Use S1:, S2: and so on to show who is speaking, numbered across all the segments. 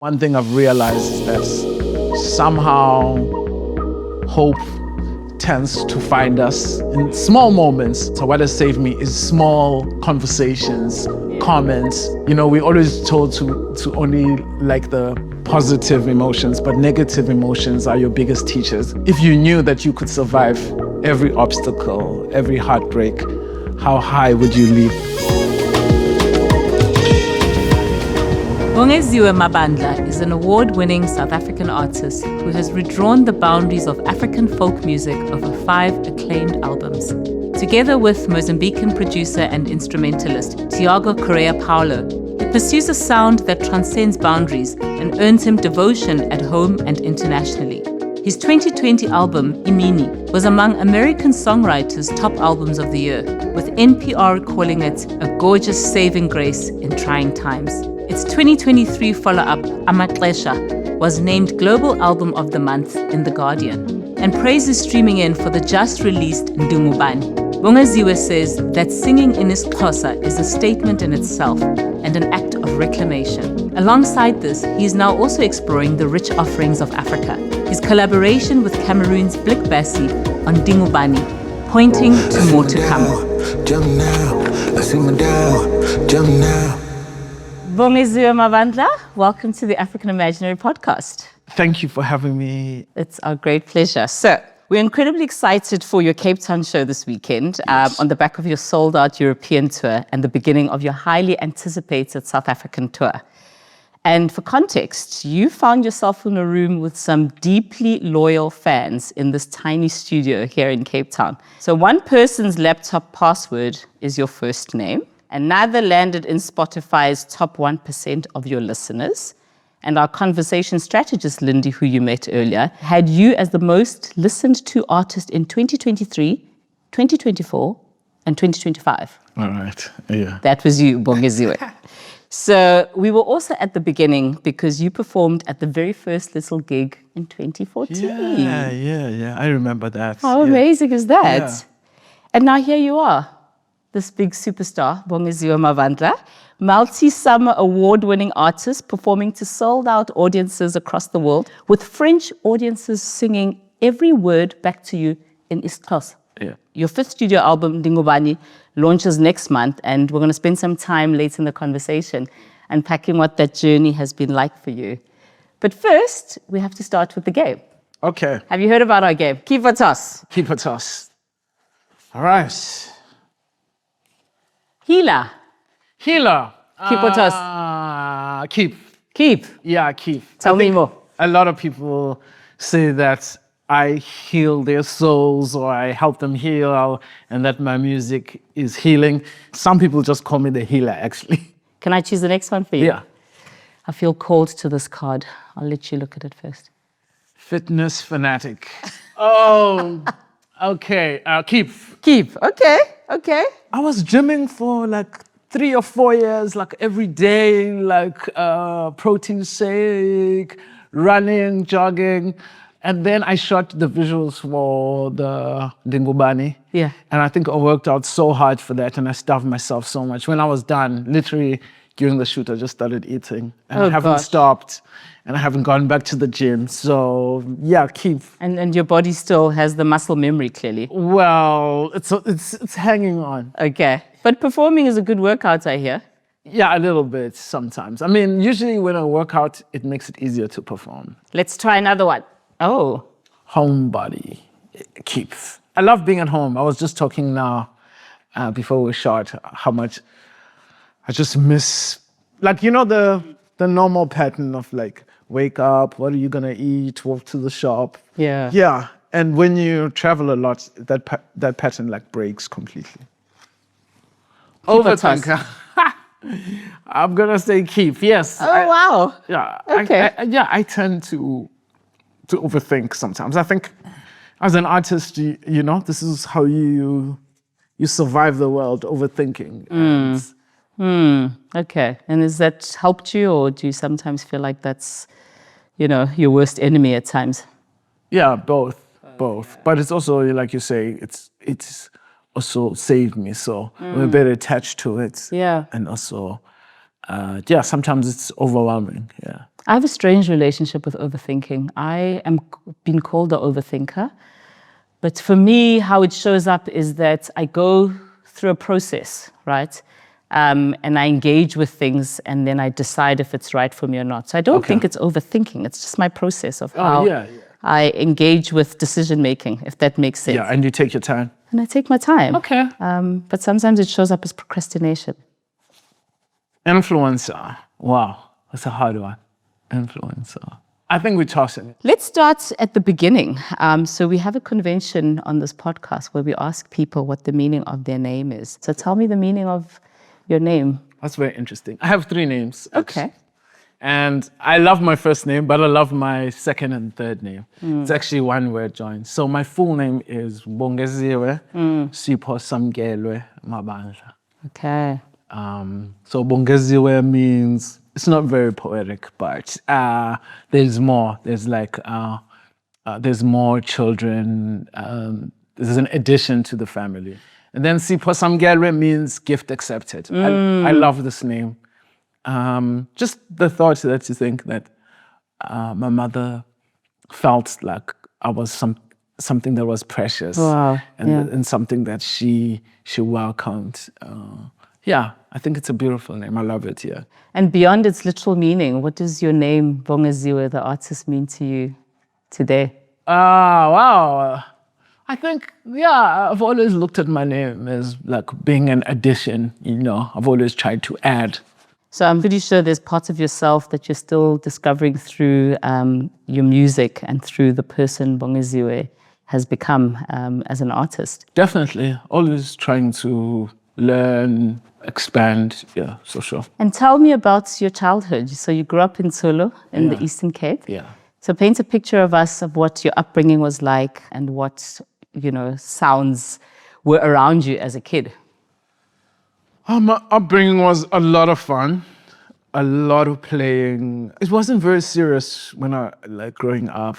S1: One thing I've realized is that somehow hope tends to find us in small moments. So what has saved me is small conversations, comments. You know, we're always told to only like the positive emotions, but negative emotions are your biggest teachers. If you knew that you could survive every obstacle, every heartbreak, how high would you leap?
S2: Bongeziwe Mabandla is an award-winning South African artist who has redrawn the boundaries of African folk music over 5 acclaimed albums. Together with Mozambican producer and instrumentalist Tiago Correia-Paolo, he pursues a sound that transcends boundaries and earns him devotion at home and internationally. His 2020 album, Imini, was among American songwriters' top albums of the year, with NPR calling it a gorgeous saving grace in trying times. Its 2023 follow-up, Amaxesha, was named Global Album of the Month in The Guardian, and praise is streaming in for the just-released Ndingubani. Bongeziwe says that singing in isiXhosa is a statement in itself and an act of reclamation. Alongside this, he is now also exploring the rich offerings of Africa. His collaboration with Cameroon's Blick Bassi on Ndingubani, pointing to more to come.
S3: Jump now, I see my down, jump now.
S2: Bongeziwe Mabandla, welcome to the African Imaginary Podcast.
S1: Thank you for having me.
S2: It's our great pleasure. So, we're incredibly excited for your Cape Town show this weekend, on the back of your sold-out European tour and the beginning of your highly anticipated South African tour. And for context, you found yourself in a room with some deeply loyal fans in this tiny studio here in Cape Town. So one person's laptop password is your first name. Another landed in Spotify's top 1% of your listeners. And our conversation strategist, Lindy, who you met earlier, had you as the most listened to artist in 2023, 2024, and 2025.
S1: All right, yeah.
S2: That was you, Bongeziwe. So we were also at the beginning because you performed at the very first little gig in 2014.
S1: Yeah. I remember that.
S2: How amazing is that?
S1: Yeah.
S2: And now here you are, this big superstar, Bongeziwe Mabandla, multi-summer award-winning artist performing to sold-out audiences across the world, with French audiences singing every word back to you in isiXhosa.
S1: Yeah.
S2: Your 5th studio album, Ndingubani, launches next month, and we're going to spend some time later in the conversation unpacking what that journey has been like for you. But first, we have to start with the game.
S1: Okay.
S2: Have you heard about our game? Keep a toss.
S1: Keep a toss. All right.
S2: Healer.
S1: Healer.
S2: Keep or toss?
S1: Keep.
S2: Keep.
S1: Yeah, keep.
S2: Tell me more.
S1: A lot of people say that I heal their souls or I help them heal and that my music is healing. Some people just call me the healer, actually.
S2: Can I choose the next one for you?
S1: Yeah.
S2: I feel called to this card. I'll let you look at it first.
S1: Fitness fanatic. Oh, okay. Keep.
S2: Keep. Okay.
S1: I was gymming for like 3 or 4 years, like every day, like protein shake, running, jogging. And then I shot the visuals for the Ndingubani.
S2: Yeah.
S1: And I think I worked out so hard for that and I starved myself so much. When I was done, literally during the shoot, I just started eating. And I haven't stopped. And I haven't gone back to the gym. So yeah, keep.
S2: And your body still has the muscle memory, clearly.
S1: Well, it's hanging on.
S2: Okay. But performing is a good workout, I hear.
S1: Yeah, a little bit sometimes. I mean, usually when I work out, it makes it easier to perform.
S2: Let's try another one. Oh.
S1: Homebody. Keep. I love being at home. I was just talking now, before we shot, how much I just miss, like, you know, the normal pattern of like, wake up, what are you gonna eat, walk to the shop.
S2: Yeah.
S1: Yeah, and when you travel a lot, that pattern like breaks completely. Overthinker. I'm gonna say keep, yes.
S2: Oh, wow.
S1: Yeah.
S2: Okay.
S1: I tend to overthink sometimes. I think as an artist, you know, this is how you survive the world, overthinking.
S2: Okay. And has that helped you, or do you sometimes feel like that's, you know, your worst enemy at times?
S1: Yeah, both. But it's also, like you say, it's also saved me. So I'm a bit attached to it.
S2: Yeah.
S1: And also, sometimes it's overwhelming. Yeah.
S2: I have a strange relationship with overthinking. I am been called an overthinker. But for me, how it shows up is that I go through a process, right? And I engage with things and then I decide if it's right for me or not. So I don't think it's overthinking. It's just my process of how I engage with decision making, if that makes sense.
S1: Yeah, and you take your time.
S2: And I take my time.
S1: Okay.
S2: But sometimes it shows up as procrastination.
S1: Influencer. Wow, that's a hard one. Influencer. I think we toss it.
S2: Let's start at the beginning. So we have a convention on this podcast where we ask people what the meaning of their name is. So tell me the meaning of your name.
S1: That's very interesting. I have 3 names.
S2: Okay.
S1: And I love my first name, but I love my second and third name. It's actually one word joined. So my full name is Bongeziwe Mabandla.
S2: Okay.
S1: So Bongeziwe means, it's not very poetic, but there's more. There's like, there's more children. There's an addition to the family. And then Sipho Samgelwe means gift accepted. I love this name. Just the thought that you think that my mother felt like I was something that was precious.
S2: Wow.
S1: And something that she welcomed. Yeah, I think it's a beautiful name. I love it, yeah.
S2: And beyond its literal meaning, what does your name, Bongeziwe, the artist, mean to you today?
S1: Wow. I think, I've always looked at my name as like being an addition, you know. I've always tried to add.
S2: So I'm pretty sure there's parts of yourself that you're still discovering through your music and through the person Bongeziwe has become as an artist.
S1: Definitely. Always trying to learn, expand, so sure.
S2: And tell me about your childhood. So you grew up in Tsolo in the Eastern Cape.
S1: Yeah.
S2: So paint a picture of us of what your upbringing was like and what, sounds were around you as a kid.
S1: My upbringing was a lot of fun, a lot of playing. It wasn't very serious when I, growing up.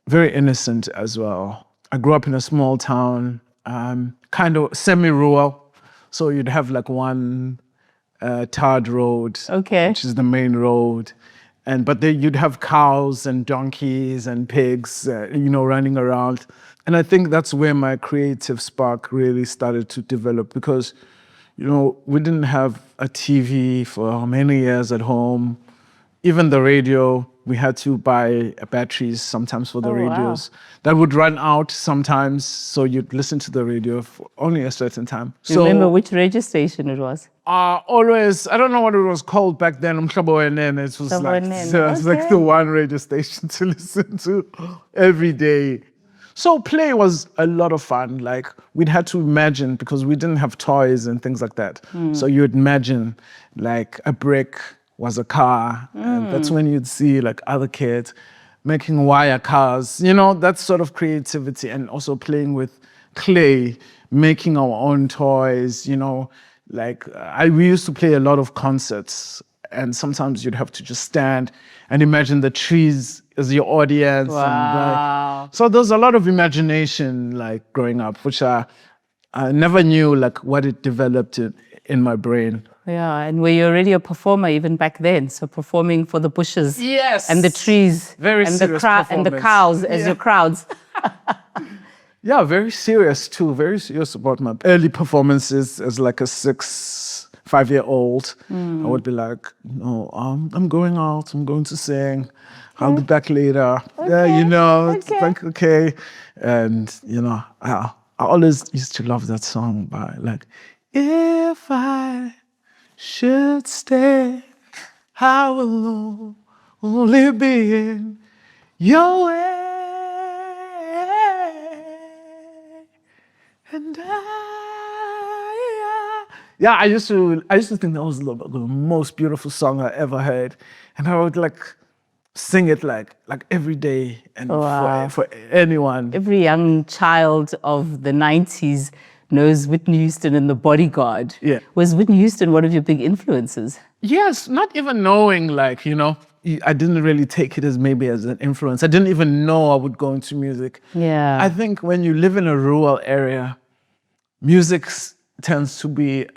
S1: Very innocent as well. I grew up in a small town, kind of semi-rural. So you'd have one tarred road, which is the main road. But then you'd have cows and donkeys and pigs, running around. And I think that's where my creative spark really started to develop because, we didn't have a TV for many years at home. Even the radio, we had to buy batteries sometimes for the radios. Wow. That would run out sometimes, so you'd listen to the radio for only a certain time.
S2: Do you remember which radio station it was?
S1: Always, I don't know what it was called back then. It was like the one radio station to listen to every day. So play was a lot of fun. We'd had to imagine because we didn't have toys and things like that. So you'd imagine a brick was a car. And that's when you'd see other kids making wire cars, that sort of creativity, and also playing with clay, making our own toys, we used to play a lot of concerts, and sometimes you'd have to just stand and imagine the trees as your audience.
S2: Wow.
S1: And, so there's a lot of imagination growing up, which I never knew what it developed in my brain.
S2: Yeah, and were you already a performer even back then? So performing for the bushes,
S1: yes,
S2: and the trees,
S1: very
S2: and
S1: serious
S2: and the cows as your crowds.
S1: Yeah, very serious too. Very serious about my early performances as a 5-year-old. I would be no, I'm going out. I'm going to sing. I'll be back later.
S2: Okay.
S1: Yeah, it's okay. And I always used to love that song by if I should stay, I will only be in your way. And I used to think that was the most beautiful song I ever heard. And I would sing it every day and for anyone.
S2: Every young child of the 90s knows Whitney Houston and The Bodyguard.
S1: Yeah.
S2: Was Whitney Houston one of your big influences?
S1: Yes, not even knowing, I didn't really take it as maybe as an influence. I didn't even know I would go into music.
S2: Yeah.
S1: I think when you live in a rural area, music tends to be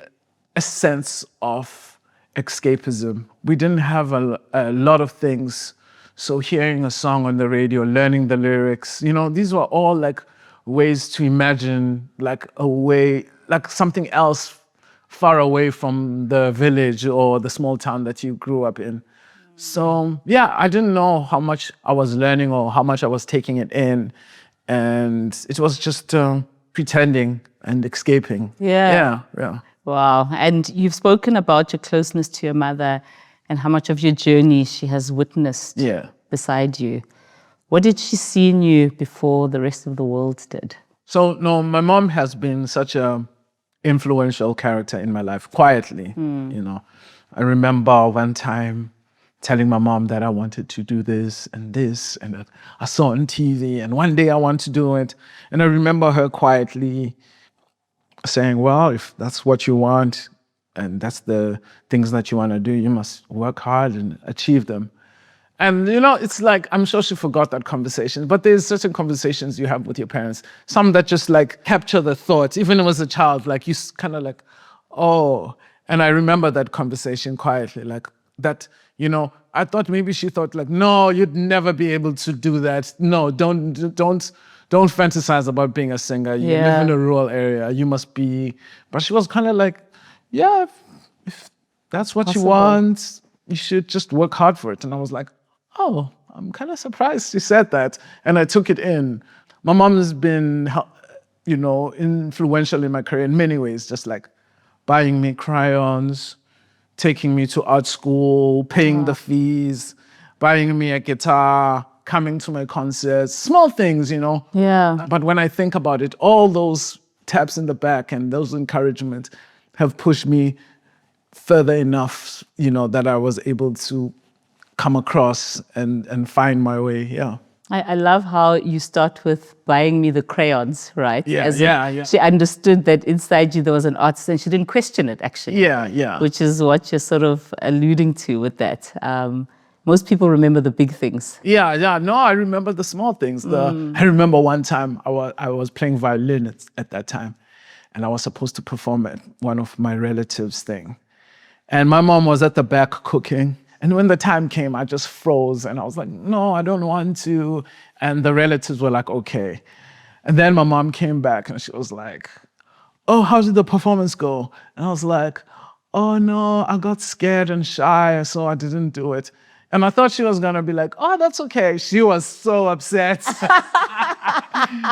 S1: a sense of escapism. We didn't have a lot of things. So hearing a song on the radio, learning the lyrics, these were all like ways to imagine like a way, like something else far away from the village or the small town that you grew up in. So yeah, I didn't know how much I was learning or how much I was taking it in. And it was just pretending and escaping.
S2: Yeah.
S1: Yeah.
S2: Wow. And you've spoken about your closeness to your mother and how much of your journey she has witnessed beside you. What did she see in you before the rest of the world did?
S1: So, no, my mom has been such a influential character in my life, quietly, I remember one time telling my mom that I wanted to do this, and that I saw on TV, and one day I want to do it. And I remember her quietly saying, well, if that's what you want, and that's the things that you want to do, you must work hard and achieve them. And, it's like, I'm sure she forgot that conversation, but there's certain conversations you have with your parents, some that just like capture the thoughts, even as a child, like you kind of like, oh. And I remember that conversation quietly, like that, I thought maybe she thought like, no, you'd never be able to do that. No, don't fantasize about being a singer. You live in a rural area, you must be. But she was kind of like, yeah, if that's what you want, you should just work hard for it. And I was like, oh, I'm kind of surprised she said that. And I took it in. My mom has been, influential in my career in many ways, just like buying me crayons, taking me to art school, paying the fees, buying me a guitar, coming to my concerts, small things,
S2: Yeah.
S1: But when I think about it, all those taps in the back and those encouragements have pushed me further enough, that I was able to come across and find my way. Yeah.
S2: I love how you start with buying me the crayons, right?
S1: Yeah.
S2: She understood that inside you there was an artist and she didn't question it, actually.
S1: Yeah.
S2: Which is what you're sort of alluding to with that. Most people remember the big things.
S1: Yeah. No, I remember the small things. I remember one time I was playing violin at that time, and I was supposed to perform at one of my relatives' thing. And my mom was at the back cooking. And when the time came, I just froze and I was like, no, I don't want to. And the relatives were like, okay. And then my mom came back and she was like, oh, how did the performance go? And I was like, oh no, I got scared and shy, so I didn't do it. And I thought she was gonna be like, oh, that's okay. She was so upset.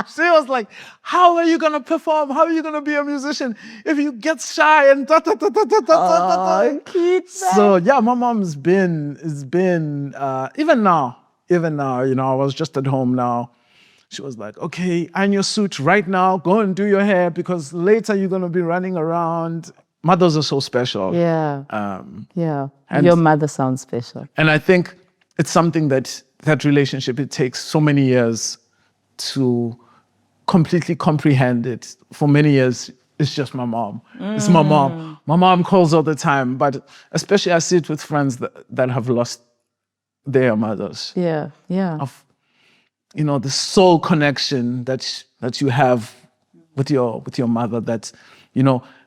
S1: She was like, how are you gonna perform? How are you gonna be a musician if you get shy and da da da da da da da?
S2: Cute.
S1: So yeah, my mom's been even now, I was just at home now. She was like, okay, iron your suit right now, go and do your hair because later you're gonna be running around. Mothers are so special.
S2: Yeah.
S1: And
S2: your mother sounds special.
S1: And I think it's something that relationship, it takes so many years to completely comprehend it. For many years, it's just my mom. It's my mom. My mom calls all the time, but especially I see it with friends that have lost their mothers.
S2: Yeah.
S1: Of, the soul connection that you have with your mother that,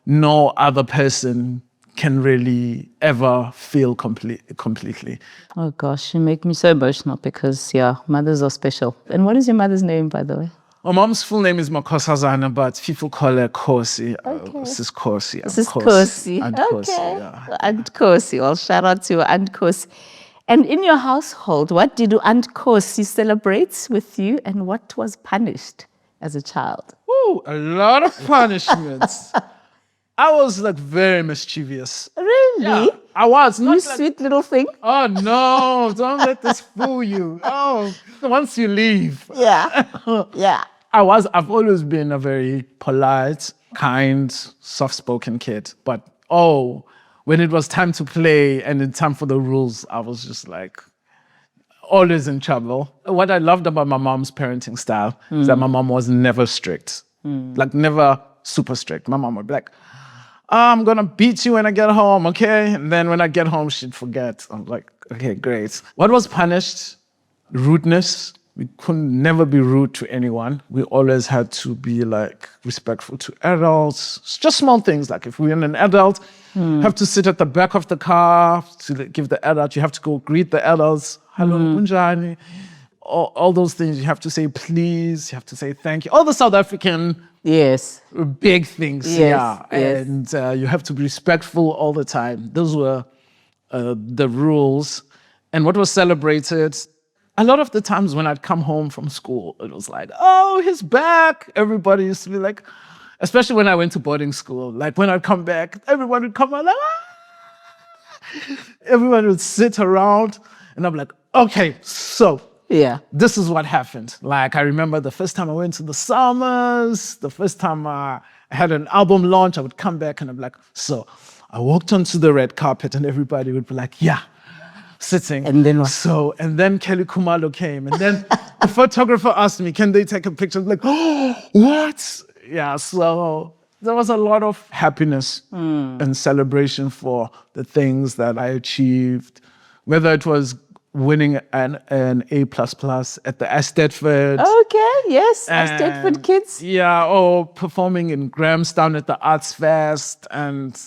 S1: no other person can really ever feel completely.
S2: Oh gosh, you make me so emotional because, mothers are special. And what is your mother's name, by the way?
S1: My mom's full name is Makhosazana, but people call her Khosi.
S2: Okay.
S1: This is Khosi.
S2: This is Khosi.
S1: Aunt
S2: Okay.
S1: Khosi, yeah.
S2: Aunt Khosi. Well, shout out to Aunt Khosi. And in your household, what did Aunt Khosi celebrate with you and what was punished as a child?
S1: Ooh, a lot of punishments. I was like very mischievous.
S2: Really?
S1: Yeah, I was.
S2: You sweet little thing.
S1: Oh no, don't let this fool you. Oh, once you leave.
S2: Yeah. Yeah.
S1: I've always been a very polite, kind, soft-spoken kid. But when it was time to play and in time for the rules, I was just like always in trouble. What I loved about my mom's parenting style is that my mom was never strict. Like never super strict. My mom would be like, I'm gonna beat you when I get home, okay? And then when I get home, she'd forget. I'm like, okay, great. What was punished? Rudeness, We could never be rude to anyone. We always had to be like respectful to adults. It's just small things, like if we're an adult, have to sit at the back of the car to give the adult, you have to go greet the adults. Hello, Bunjani. All those things, you have to say please, you have to say thank you. All the South African big things, And you have to be respectful all the time. Those were the rules. And what was celebrated, a lot of the times when I'd come home from school, it was like, oh, he's back. Everybody used to be like, especially when I went to boarding school, like when I'd come back, everyone would come out like, ah! Everyone would sit around and I'm like, okay, so this is what happened. Like I remember the first time I went to the Summers, the first time I had an album launch, I would come back and I'm like, so I walked onto the red carpet and everybody would be like, yeah. Sitting.
S4: And then what?
S1: So, and then Kelly Khumalo came. And then the photographer asked me, can they take a picture? I'm like, oh, what? Yeah, so there was a lot of happiness and celebration for the things that I achieved, whether it was winning an A++ at the Astetford.
S4: Okay, yes, Astetford kids.
S1: Yeah, or performing in Grahamstown at the Arts Fest and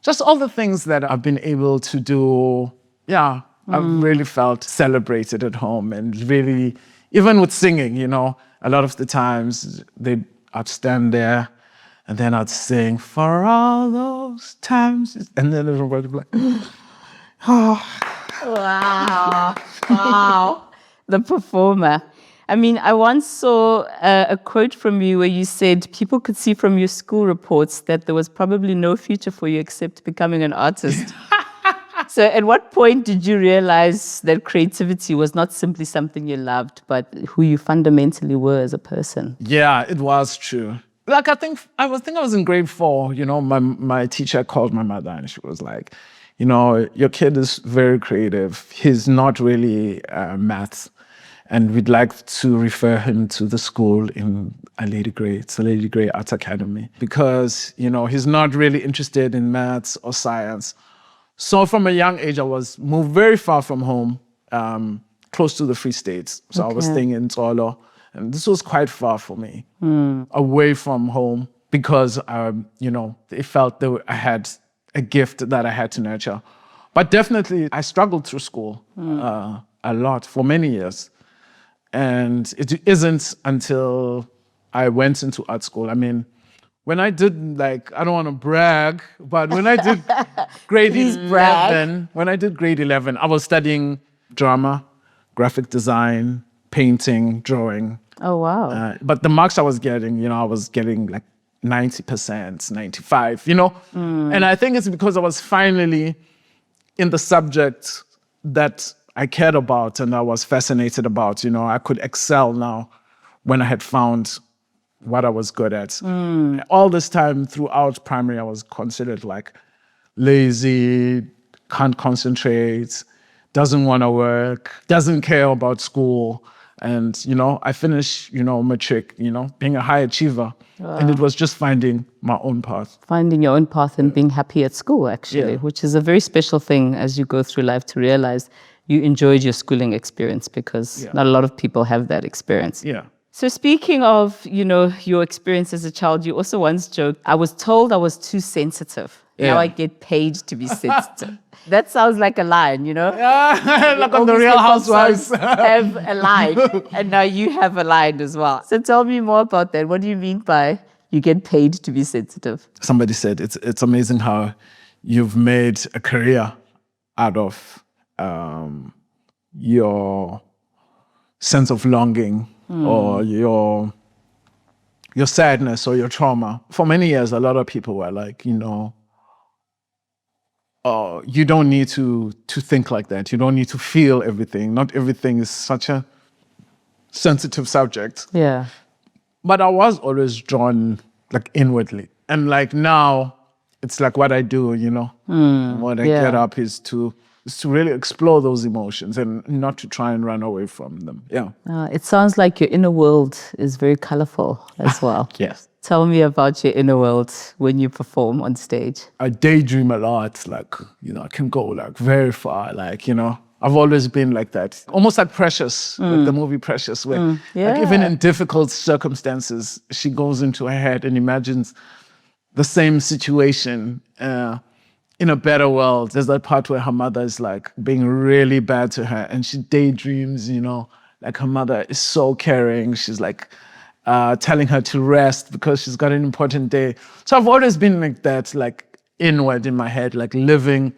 S1: just all the things that I've been able to do. Yeah. I've really felt celebrated at home and really, even with singing, you know, a lot of the times I'd stand there and then I'd sing for all those times. And then everybody would be like, oh.
S4: Wow. The performer. I mean, I once saw a quote from you where you said people could see from your school reports that there was probably no future for you except becoming an artist. So at what point did you realize that creativity was not simply something you loved, but who you fundamentally were as a person?
S1: Yeah, it was true. Like I think I was in grade 4, you know, my teacher called my mother and she was like, you know, your kid is very creative. He's not really maths. And we'd like to refer him to the school in a Lady Grey. It's a Lady Grey Arts Academy. Because, you know, he's not really interested in maths or science. So from a young age, I was moved very far from home, close to the Free States. So I was staying in Tsolo. And this was quite far for me, away from home, because, you know, it felt that I had a gift that I had to nurture. But definitely, I struggled through school a lot for many years. And it isn't until I went into art school. I mean, when I did, like, I don't want to brag, but when I did grade 11, I was studying drama, graphic design, painting, drawing.
S4: Oh, wow.
S1: But the marks I was getting, you know, I was getting like 90%, 95, you know? And I think it's because I was finally in the subject that I cared about and I was fascinated about, you know, I could excel now when I had found what I was good at. All this time throughout primary, I was considered like lazy, can't concentrate, doesn't want to work, doesn't care about school. And, you know, I finished, you know, matric, you know, being a high achiever. And it was just finding my own path.
S4: Finding your own path and being happy at school, actually, which is a very special thing as you go through life to realize you enjoyed your schooling experience because not a lot of people have that experience.
S1: Yeah.
S4: So speaking of, you know, your experience as a child, you also once joked, I was told I was too sensitive. Now I get paid to be sensitive. That sounds like a line, you know?
S1: Yeah, like on the Real Housewives.
S4: Have a line, and now you have a line as well. So tell me more about that. What do you mean by you get paid to be sensitive?
S1: Somebody said it's amazing how you've made a career out of your sense of longing or your sadness or your trauma. For many years, a lot of people were like, you know, you don't need to think like that. You don't need to feel everything. Not everything is such a sensitive subject.
S4: Yeah.
S1: But I was always drawn like inwardly. And like now, it's like what I do, you know. What I get up is to really explore those emotions and not to try and run away from them. Yeah.
S4: It sounds like your inner world is very colorful as well.
S1: Yes.
S4: Tell me about your inner world when you perform on stage.
S1: I daydream a lot, like, you know, I can go like very far, like, you know, I've always been like that. Almost like Precious, like the movie Precious, where like even in difficult circumstances, she goes into her head and imagines the same situation in a better world. There's that part where her mother is like being really bad to her and she daydreams, like her mother is so caring. She's like telling her to rest because she's got an important day. So I've always been like that, like inward in my head, like living,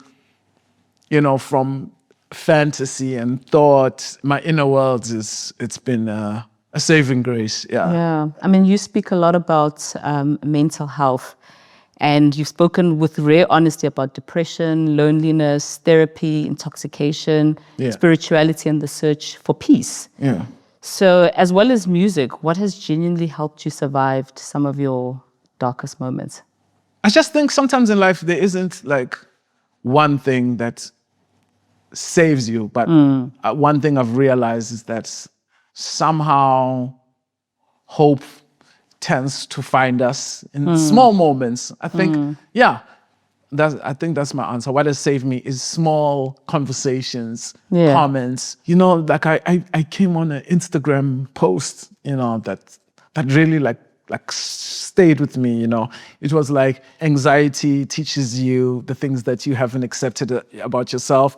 S1: from fantasy and thought. My inner world it's been a saving grace.
S4: Yeah. I mean, you speak a lot about mental health, and you've spoken with rare honesty about depression, loneliness, therapy, intoxication, spirituality, and the search for peace.
S1: Yeah.
S4: So, as well as music, what has genuinely helped you survive some of your darkest moments?
S1: I just think sometimes in life there isn't like one thing that saves you, but one thing I've realized is that somehow hope tends to find us in small moments. I think, I think that's my answer. What has saved me is small conversations, comments. Like I came on an Instagram post, that really like stayed with me. It was like anxiety teaches you the things that you haven't accepted about yourself.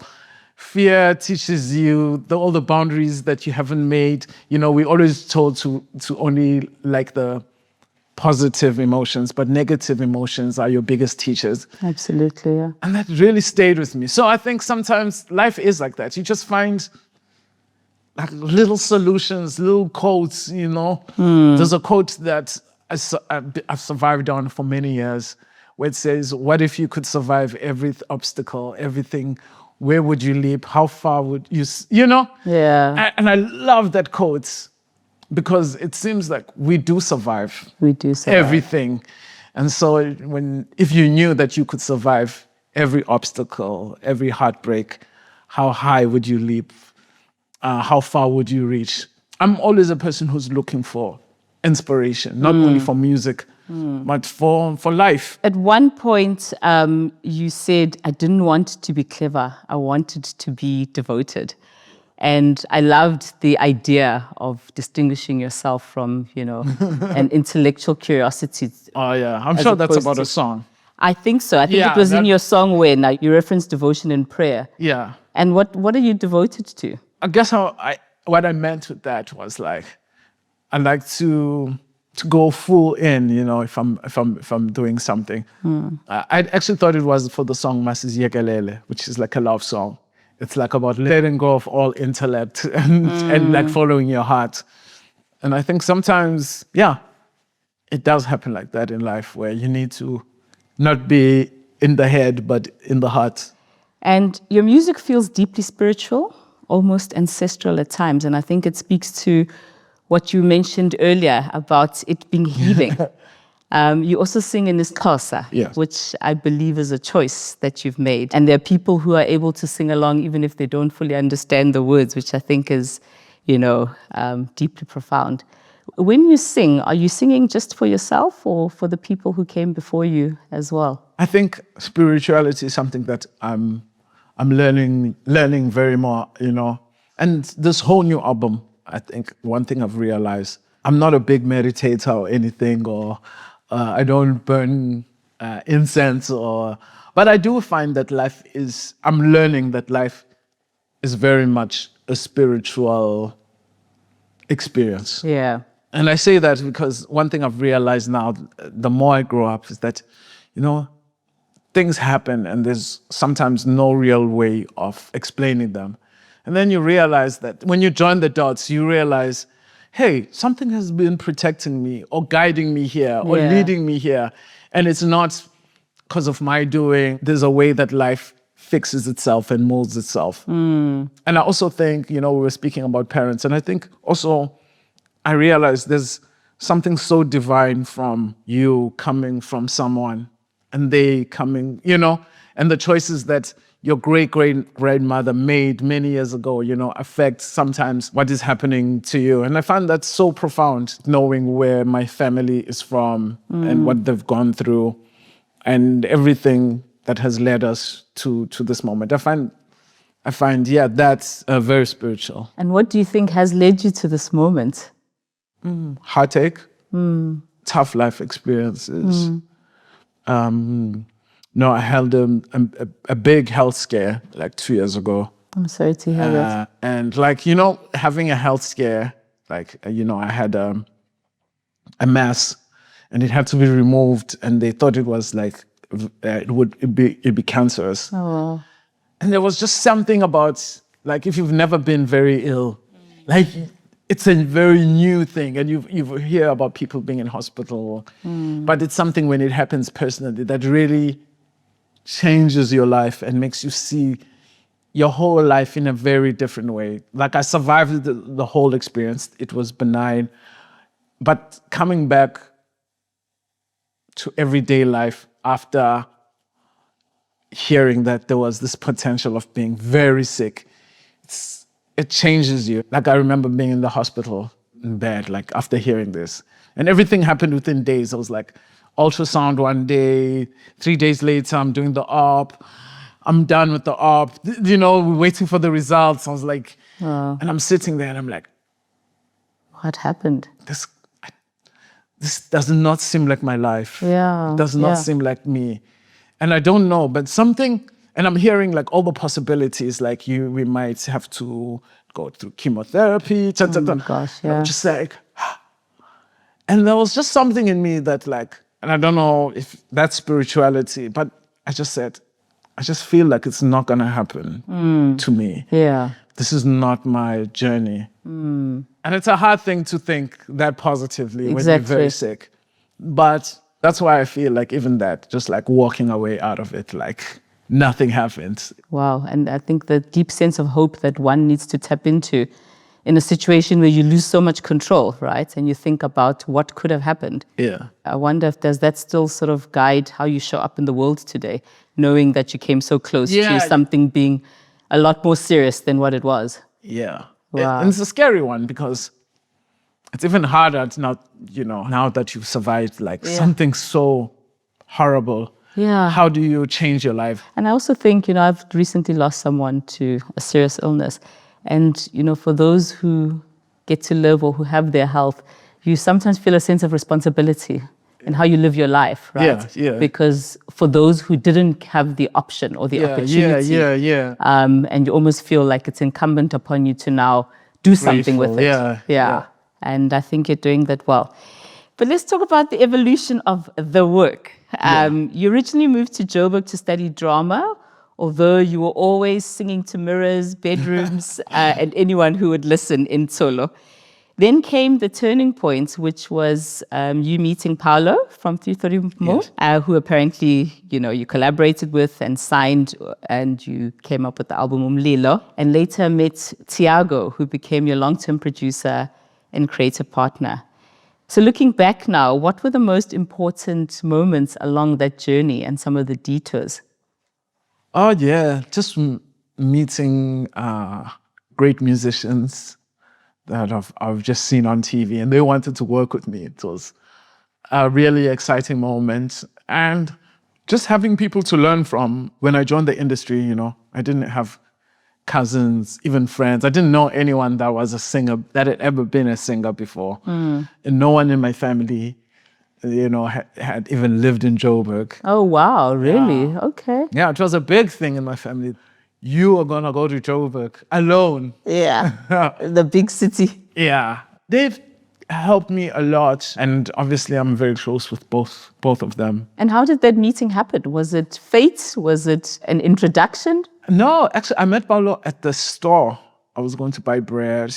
S1: Fear teaches you all the boundaries that you haven't made. We're always told to only like the positive emotions, but negative emotions are your biggest teachers.
S4: Absolutely, yeah.
S1: And that really stayed with me. So I think sometimes life is like that. You just find like little solutions, little quotes, There's a quote that I've survived on for many years where it says, what if you could survive every obstacle, everything? Where would you leap? How far would you,
S4: Yeah.
S1: And I love that quote because it seems like we do survive.
S4: We do survive
S1: everything. And so if you knew that you could survive every obstacle, every heartbreak, how high would you leap? How far would you reach? I'm always a person who's looking for inspiration, not only for music, but for life.
S4: At one point, you said, I didn't want to be clever. I wanted to be devoted. And I loved the idea of distinguishing yourself from, an intellectual curiosity.
S1: Oh, yeah. I'm sure that's about a song.
S4: I think so. I think it was in your song where now you referenced devotion and prayer.
S1: Yeah.
S4: And what are you devoted to?
S1: I guess what I meant with that was like, I like to go full in, if I'm doing something. I actually thought it was for the song Masizyekelele, which is like a love song. It's like about letting go of all intellect and like following your heart. And I think sometimes, it does happen like that in life where you need to not be in the head, but in the heart.
S4: And your music feels deeply spiritual, almost ancestral at times. And I think it speaks to what you mentioned earlier about it being healing. You also sing in isiXhosa, which I believe is a choice that you've made. And there are people who are able to sing along even if they don't fully understand the words, which I think is, deeply profound. When you sing, are you singing just for yourself or for the people who came before you as well?
S1: I think spirituality is something that I'm learning very more, And this whole new album, I think one thing I've realized, I'm not a big meditator or anything, or I don't burn incense, but I do find that I'm learning that life is very much a spiritual experience.
S4: Yeah.
S1: And I say that because one thing I've realized now, the more I grow up, is that, things happen and there's sometimes no real way of explaining them. And then you realize that when you join the dots, you realize, hey, something has been protecting me or guiding me here or leading me here. And it's not because of my doing. There's a way that life fixes itself and molds itself. And I also think, we were speaking about parents, and I think also I realized there's something so divine from you coming from someone and they coming, and the choices that your great-great-grandmother made many years ago, affect sometimes what is happening to you. And I find that so profound, knowing where my family is from and what they've gone through and everything that has led us to this moment. I I find, that's very spiritual.
S4: And what do you think has led you to this moment?
S1: Heartache, tough life experiences. No, I had a big health scare like 2 years ago.
S4: I'm sorry to hear that.
S1: And like, having a health scare, like, I had a mass and it had to be removed and they thought it was like, it'd be cancerous.
S4: Oh.
S1: And there was just something about, like, if you've never been very ill, like, it's a very new thing. And you hear about people being in hospital, but it's something when it happens personally that really changes your life and makes you see your whole life in a very different way. Like, I survived the whole experience. It was benign. But coming back to everyday life after hearing that there was this potential of being very sick, it changes you. Like, I remember being in the hospital in bed, like, after hearing this. And everything happened within days. I was like, ultrasound one day, 3 days later, I'm doing the op. I'm done with the op. We're waiting for the results. I was like, and I'm sitting there and I'm like,
S4: what happened?
S1: This does not seem like my life.
S4: Yeah.
S1: It does not seem like me. And I don't know, but something, and I'm hearing like all the possibilities, like we might have to go through chemotherapy.
S4: Oh my gosh, yeah.
S1: I'm just like, and there was just something in me that like, and I don't know if that's spirituality, but I just said, I just feel like it's not going to happen to me.
S4: Yeah.
S1: This is not my journey. And it's a hard thing to think that positively when you're very sick. But that's why I feel like even that, just like walking away out of it, like nothing happened.
S4: Wow. And I think the deep sense of hope that one needs to tap into in a situation where you lose so much control, right? And you think about what could have happened.
S1: Yeah.
S4: I wonder if does that still sort of guide how you show up in the world today, knowing that you came so close to something being a lot more serious than what it was.
S1: Yeah.
S4: Wow.
S1: And it's a scary one because it's even harder to now that you've survived like something so horrible.
S4: Yeah.
S1: How do you change your life?
S4: And I also think, I've recently lost someone to a serious illness. And, for those who get to live or who have their health, you sometimes feel a sense of responsibility in how you live your life, right?
S1: Yeah.
S4: Because for those who didn't have the option or the opportunity, and you almost feel like it's incumbent upon you to now do something with it. Yeah. And I think you're doing that well. But let's talk about the evolution of the work. You originally moved to Joburg to study drama, although you were always singing to mirrors, bedrooms, and anyone who would listen in Tsolo. Then came the turning point, which was you meeting Paolo from 330 Mo, who apparently, you collaborated with and signed, and you came up with the album Umlilo. And later met Tiago, who became your long-term producer and creative partner. So looking back now, what were the most important moments along that journey and some of the detours?
S1: Oh, yeah, just meeting great musicians that I've just seen on TV, and they wanted to work with me. It was a really exciting moment. And just having people to learn from. When I joined the industry, I didn't have cousins, even friends. I didn't know anyone that was a singer, that had ever been a singer before. And no one in my family, had even lived in Joburg.
S4: Oh, wow, really? Yeah. Okay.
S1: Yeah, it was a big thing in my family. You are going to go to Joburg alone.
S4: Yeah, the big city.
S1: Yeah. They've helped me a lot. And obviously, I'm very close with both of them.
S4: And how did that meeting happen? Was it fate? Was it an introduction?
S1: No, actually, I met Paolo at the store. I was going to buy bread.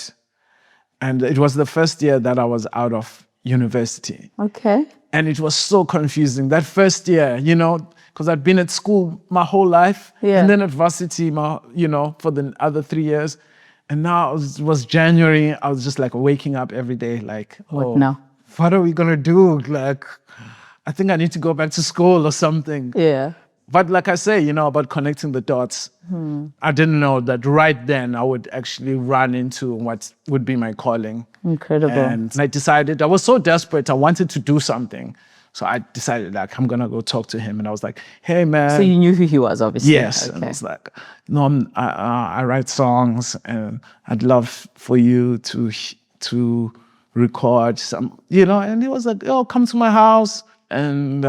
S1: And it was the first year that I was out of university.
S4: Okay.
S1: And it was so confusing. That first year, because I'd been at school my whole life. Yeah. And then at varsity, for the other 3 years. And now it was January. I was just like waking up every day like,
S4: what now?
S1: What are we going to do? Like, I think I need to go back to school or something.
S4: Yeah.
S1: But like I say, about connecting the dots, I didn't know that right then I would actually run into what would be my calling.
S4: Incredible.
S1: And I decided, I was so desperate, I wanted to do something. So I decided like I'm gonna go talk to him, and I was like, "Hey man."
S4: So you knew who he was, obviously.
S1: Yes, and I was like, "No, I write songs, and I'd love for you to record some, you know." And he was like, "Oh, come to my house, and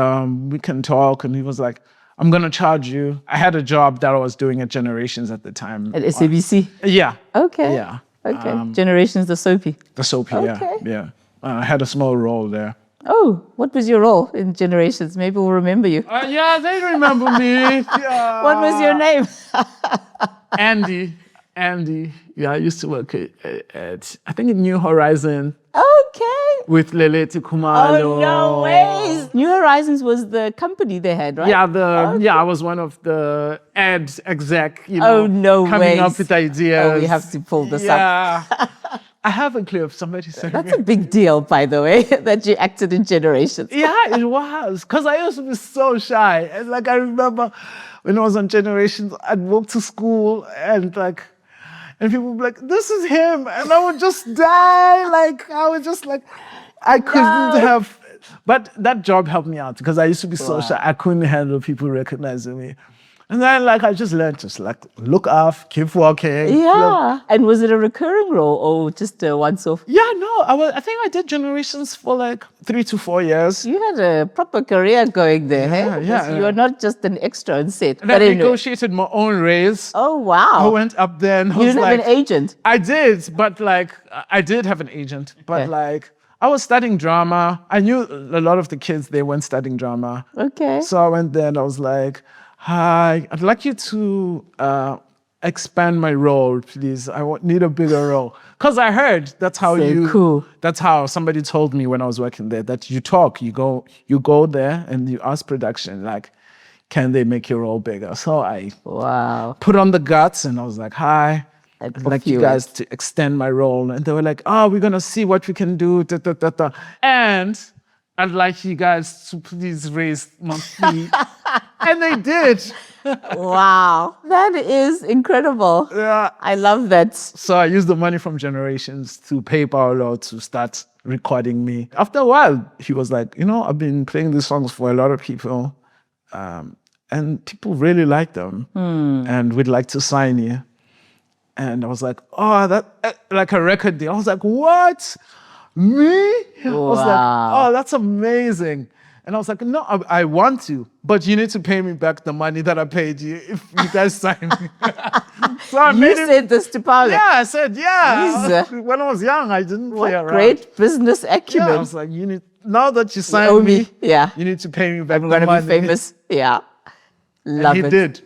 S1: we can talk." And he was like, "I'm gonna charge you." I had a job that I was doing at Generations at the time.
S4: At SABC?
S1: Yeah.
S4: Okay.
S1: Yeah.
S4: Okay. Generations, the soapie.
S1: The soapie,
S4: Okay.
S1: yeah. I had a small role there.
S4: Oh, what was your role in Generations? Maybe we'll remember you.
S1: Yeah, they remember me. Yeah.
S4: What was your name?
S1: Andy. Yeah, I used to work at I think in New Horizon
S4: Okay.
S1: with Leleti Kumalo.
S4: Oh, no ways. New Horizons was the company they had, right?
S1: Yeah, I was one of the ad exec, you know,
S4: Oh, no
S1: coming up
S4: ways.
S1: with ideas.
S4: Oh, we have to pull this up.
S1: Yeah. I have a clip. Somebody sent
S4: That's
S1: me.
S4: a big deal, by the way, that you acted in Generations.
S1: Yeah, it was. Because I used to be so shy. And like, I remember when I was on Generations, I'd walk to school and people would be like, "This is him." And I would just die. Like, I would just like, I couldn't have. But that job helped me out because I used to be so shy. I couldn't handle people recognizing me. And then like, I just learned look up, keep walking.
S4: Yeah. And was it a recurring role or just a once-off?
S1: Yeah, no, I think I did Generations for like 3 to 4 years.
S4: You had a proper career going there, hey?
S1: Yeah.
S4: You were not just an extra on set.
S1: And I negotiated my own raise.
S4: Oh, wow.
S1: I went up there and I
S4: You
S1: was
S4: didn't
S1: like,
S4: have an agent?
S1: I did, but like, I did have an agent, but
S4: Okay.
S1: like, I was studying drama. I knew a lot of the kids, they weren't studying drama.
S4: Okay.
S1: So I went there and I was like, "Hi, I'd like you to expand my role, please. Need a bigger role." Because I heard that's how
S4: cool.
S1: That's how somebody told me when I was working there, that you go there and you ask production, like, can they make your role bigger? So I put on the guts and I was like, "Hi, I'd like you guys to extend my role." And they were like, "Oh, we're going to see what we can do. Da, da, da, da. And I'd like you guys to please raise my fee." And they did.
S4: Wow. That is incredible.
S1: Yeah.
S4: I love that.
S1: So I used the money from Generations to pay Paolo to start recording me. After a while, he was like, "I've been playing these songs for a lot of people, and people really like them, and we'd like to sign you." And I was like, "Oh, that like a record deal." I was like, "What? Me?" I was like, "Oh, that's amazing." And I was like, "No, I want to, but you need to pay me back the money that I paid you if you guys sign me." So I
S4: You said this to Paolo?
S1: Yeah, I said, yeah.
S4: Jeez.
S1: When I was young, I didn't play around.
S4: Great business acumen.
S1: Yeah, I was like, now that you
S4: You
S1: signed
S4: owe
S1: me,
S4: Yeah.
S1: you need to pay me back
S4: I'm
S1: the
S4: going to
S1: money.
S4: be famous. Yeah. Love
S1: And
S4: it.
S1: he did.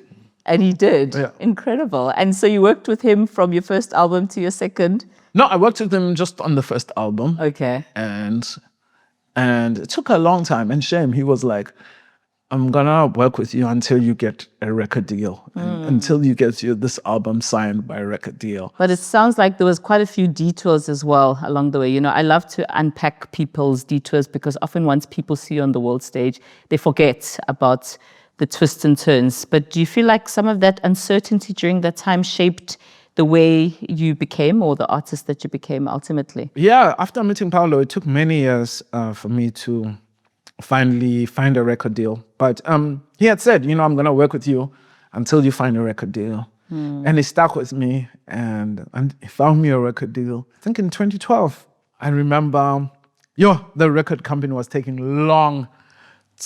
S4: And he did.
S1: Yeah.
S4: Incredible. And so you worked with him from your first album to your second?
S1: No, I worked with him just on the first album.
S4: Okay.
S1: And it took a long time. And shame, he was like, "I'm gonna work with you until you get a record deal, until you get this album signed by a record deal."
S4: But it sounds like there was quite a few detours as well along the way. I love to unpack people's detours because often once people see you on the world stage, they forget about the twists and turns. But do you feel like some of that uncertainty during that time shaped the way you became or the artist that you became ultimately?
S1: Yeah, after meeting Paolo, it took many years for me to finally find a record deal. But he had said, "I'm going to work with you until you find a record deal." And he stuck with me and he found me a record deal. I think in 2012, I remember, the record company was taking long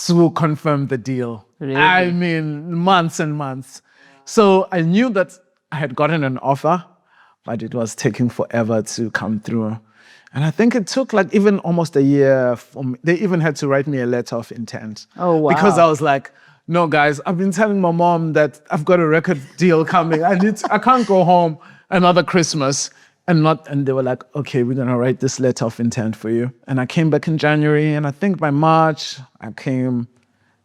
S1: to confirm the deal.
S4: Really?
S1: I mean, months and months. So I knew that I had gotten an offer, but it was taking forever to come through. And I think it took like even almost a year for me. They even had to write me a letter of intent.
S4: Oh, wow.
S1: Because I was like, "No, guys, I've been telling my mom that I've got a record deal coming. I can't go home another Christmas and they were like, "Okay, we're gonna write this letter of intent for you." And I came back in January, and I think by March, I came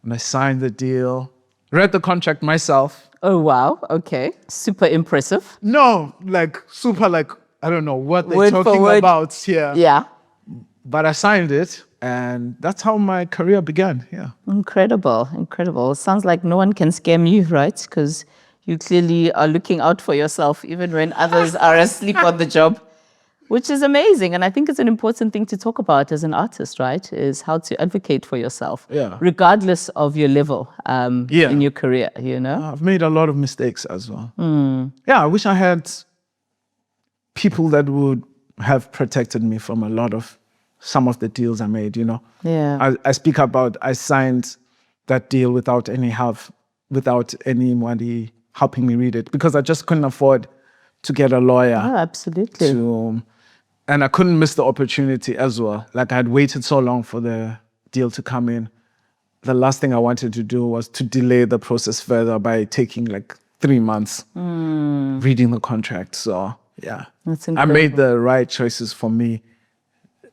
S1: and I signed the deal, read the contract myself.
S4: Oh, wow. Okay. Super impressive.
S1: No, like super like, I don't know what they're
S4: Word for
S1: talking
S4: word.
S1: about here.
S4: Yeah.
S1: But I signed it, and that's how my career began. Yeah.
S4: Incredible. Incredible. It sounds like no one can scam you, right? Because you clearly are looking out for yourself even when others are asleep on the job. Which is amazing. And I think it's an important thing to talk about as an artist, right? Is how to advocate for yourself, regardless of your level in your career, you know?
S1: I've made a lot of mistakes as well. Yeah, I wish I had people that would have protected me from some of the deals I made, you know?
S4: Yeah.
S1: I speak about, I signed that deal without any help, without anybody helping me read it, because I just couldn't afford to get a lawyer.
S4: Oh, absolutely.
S1: And I couldn't miss the opportunity as well. Like, I had waited so long for the deal to come in. The last thing I wanted to do was to delay the process further by taking like 3 months reading the contract. So yeah,
S4: that's
S1: incredible. I made the right choices for me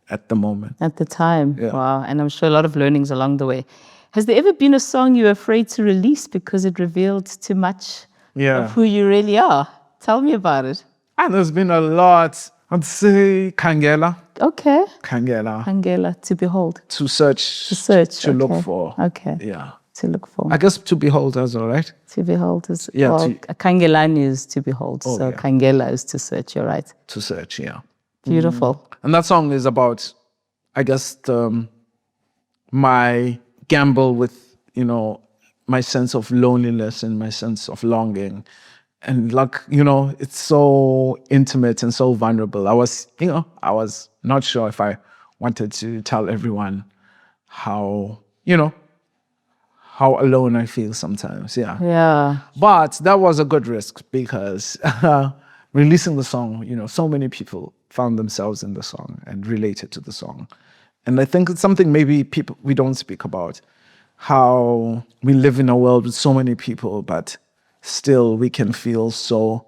S1: at the moment.
S4: At the time. Yeah. Wow. And I'm sure a lot of learnings along the way. Has there ever been a song you were afraid to release because it revealed too much of who you really are? Tell me about it.
S1: And there's been a lot. I'd say Khangela.
S4: Okay.
S1: Khangela.
S4: Khangela, to behold.
S1: To search.
S4: To search.
S1: To look for.
S4: Okay.
S1: Yeah.
S4: To look for.
S1: I guess to behold as well, right?
S4: To behold is, Khangelani is to behold. So Khangela is to search, you're right.
S1: To search, yeah.
S4: Beautiful.
S1: And that song is about, I guess, my gamble with, you know, my sense of loneliness and my sense of longing. And like, you know, it's so intimate and so vulnerable. I was not sure if I wanted to tell everyone how alone I feel sometimes. Yeah.
S4: Yeah.
S1: But that was a good risk because releasing the song, you know, so many people found themselves in the song and related to the song. And I think it's something maybe we don't speak about, how we live in a world with so many people, but still we can feel so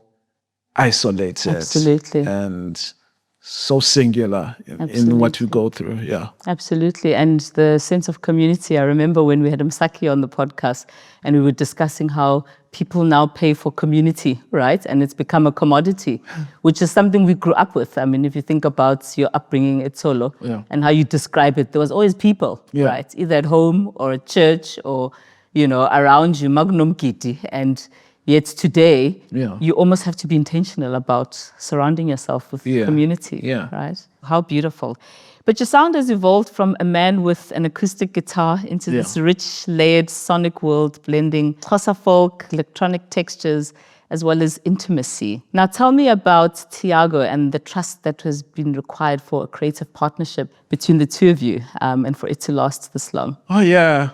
S1: isolated.
S4: Absolutely.
S1: And so singular in what we go through. Yeah.
S4: Absolutely. And the sense of community. I remember when we had Msaki on the podcast and we were discussing how people now pay for community, right? And it's become a commodity, which is something we grew up with. I mean, if you think about your upbringing at Tsolo and how you describe it, there was always people, right? Either at home or at church or, you know, around you, magnum kiti. And yet today, you almost have to be intentional about surrounding yourself with community, right? How beautiful. But your sound has evolved from a man with an acoustic guitar into this rich, layered sonic world, blending Xhosa folk, electronic textures, as well as intimacy. Now tell me about Tiago and the trust that has been required for a creative partnership between the two of you and for it to last this long.
S1: Oh, yeah.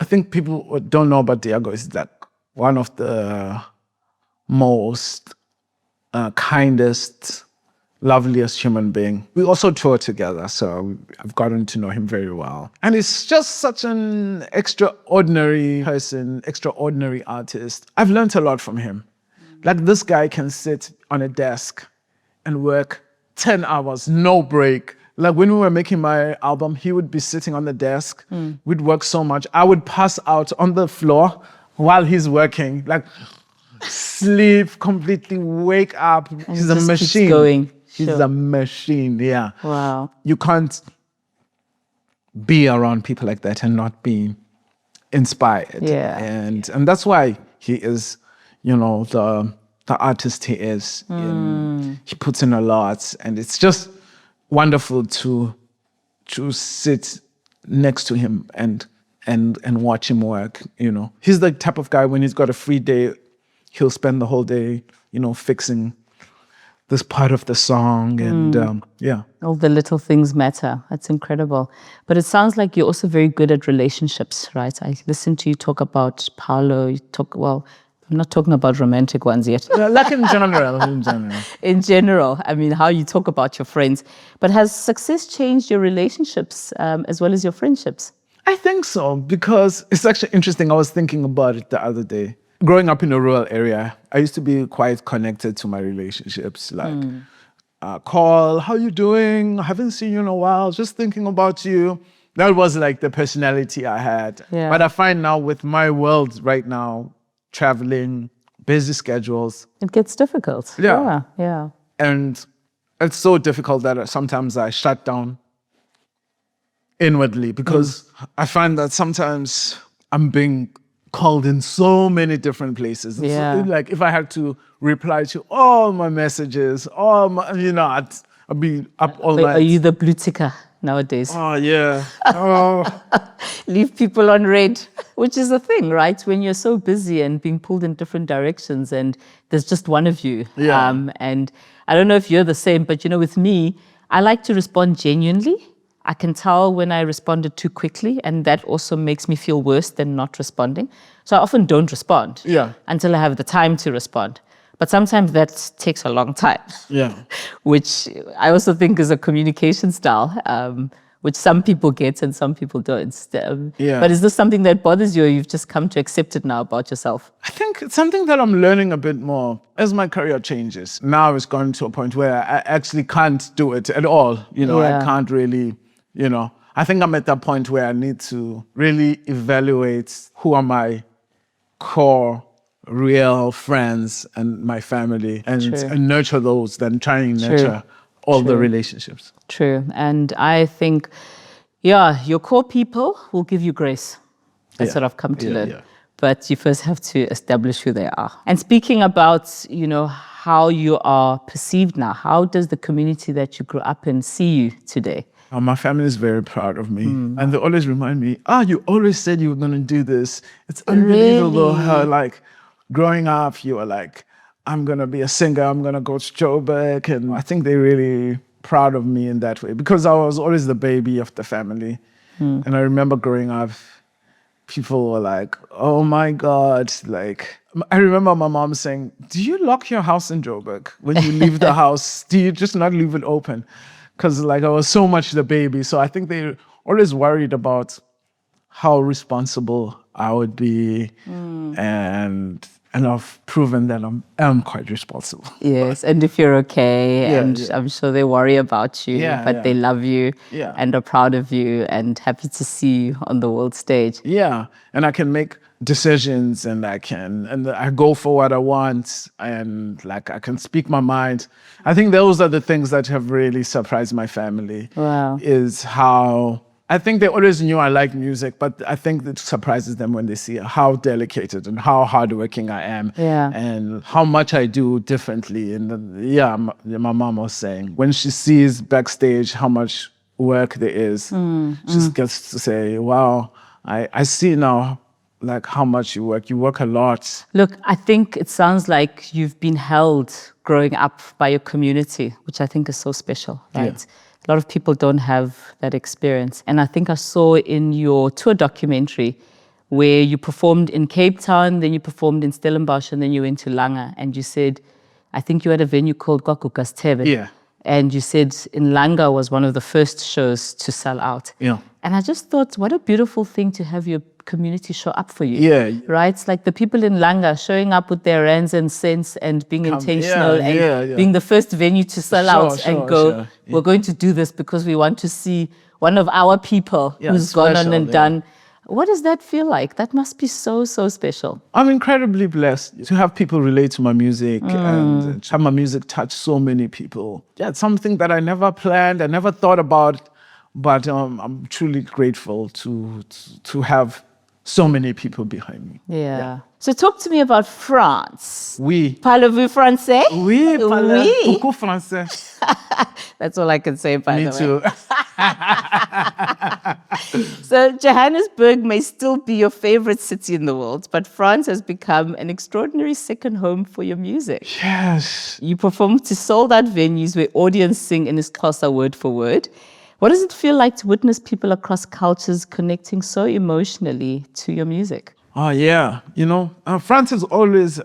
S1: I think people what don't know about Tiago is that one of the most kindest, loveliest human being. We also tour together, so I've gotten to know him very well. And he's just such an extraordinary person, extraordinary artist. I've learned a lot from him. Like, this guy can sit on a desk and work 10 hours, no break. Like, when we were making my album, he would be sitting on the desk. We'd work so much. I would pass out on the floor while he's working, like sleep completely, wake up.
S4: And
S1: he's a machine.
S4: Keeps going.
S1: He's a machine, yeah.
S4: Wow.
S1: You can't be around people like that and not be inspired.
S4: Yeah.
S1: And that's why he is, you know, the artist he is. He puts in a lot, and it's just wonderful to sit next to him and watch him work, you know. He's the type of guy, when he's got a free day, he'll spend the whole day, you know, fixing this part of the song. And
S4: all the little things matter. That's incredible. But it sounds like you're also very good at relationships, right? I listened to you talk about Paolo. You talk, well, I'm not talking about romantic ones yet.
S1: Like in general.
S4: In general, I mean, how you talk about your friends. But has success changed your relationships as well as your friendships?
S1: I think so, because it's actually interesting. I was thinking about it the other day. Growing up in a rural area, I used to be quite connected to my relationships. Like, call, how you doing? I haven't seen you in a while. Just thinking about you. That was like the personality I had.
S4: Yeah.
S1: But I find now with my world right now, traveling, busy schedules.
S4: It gets difficult. Yeah.
S1: And it's so difficult that sometimes I shut down inwardly, because I find that sometimes I'm being called in so many different places. It's like if I had to reply to all my messages, all my, you know, I'll be up all
S4: Wait,
S1: night.
S4: are you the blue ticker nowadays?
S1: Oh, yeah. Oh,
S4: Leave people on red, which is a thing, right? When you're so busy and being pulled in different directions and there's just one of you.
S1: Yeah.
S4: And I don't know if you're the same, but with me, I like to respond genuinely. I can tell when I responded too quickly, and that also makes me feel worse than not responding. So I often don't respond until I have the time to respond. But sometimes that takes a long time.
S1: Yeah.
S4: Which I also think is a communication style, which some people get and some people don't. But is this something that bothers you, or you've just come to accept it now about yourself?
S1: I think it's something that I'm learning a bit more as my career changes. Now it's gone to a point where I actually can't do it at all. I can't really, I think I'm at that point where I need to really evaluate who are my core real friends and my family and nurture those, then try and nurture all the relationships.
S4: True. And I think, your core people will give you grace. That's what I've come to learn.
S1: Yeah.
S4: But you first have to establish who they are. And speaking about, how you are perceived now, how does the community that you grew up in see you today?
S1: My family is very proud of me. And they always remind me, you always said you were going to do this. It's unbelievable how, growing up, you were like, I'm going to be a singer, I'm going to go to Joburg. And I think they're really proud of me in that way because I was always the baby of the family. And I remember growing up, people were like, oh my God. I remember my mom saying, do you lock your house in Joburg? When you leave the house, do you just not leave it open? Because I was so much the baby. So I think they're always worried about how responsible I would be. And I've proven that I'm quite responsible.
S4: Yes, and if you're okay, I'm sure they worry about you, but they love you and are proud of you and happy to see you on the world stage.
S1: Yeah, and I can make decisions and I go for what I want and I can speak my mind. I think those are the things that have really surprised my family.
S4: Wow.
S1: Is how I think they always knew I like music, but I think it surprises them when they see how dedicated and how hardworking I am and how much I do differently. And my mom was saying, when she sees backstage how much work there is, she just gets to say, wow, I see now how much you work. You work a lot.
S4: Look, I think it sounds like you've been held growing up by your community, which I think is so special, right? Yeah. A lot of people don't have that experience. And I think I saw in your tour documentary where you performed in Cape Town, then you performed in Stellenbosch, and then you went to Langa. And you said, I think you had a venue called Kwakukas Tebe.
S1: Yeah.
S4: And you said in Langa was one of the first shows to sell out.
S1: Yeah.
S4: And I just thought, what a beautiful thing to have your community show up for you.
S1: Yeah.
S4: Right? It's like the people in Langa showing up with their rands and cents and being intentional and being the first venue to sell out and go, we're going to do this because we want to see one of our people who's gone on and done. What does that feel like? That must be so, so special.
S1: I'm incredibly blessed to have people relate to my music and have my music touch so many people. Yeah, it's something that I never planned, I never thought about, but I'm truly grateful to have so many people behind me.
S4: Yeah. So talk to me about France.
S1: Oui.
S4: Parlez-vous français?
S1: Oui, parle beaucoup français.
S4: That's all I can say, by the way.
S1: Me too.
S4: So Johannesburg may still be your favorite city in the world, but France has become an extraordinary second home for your music.
S1: Yes.
S4: You perform to sold-out venues where audience sing in isiXhosa word for word. What does it feel like to witness people across cultures connecting so emotionally to your music?
S1: Oh, yeah. France has always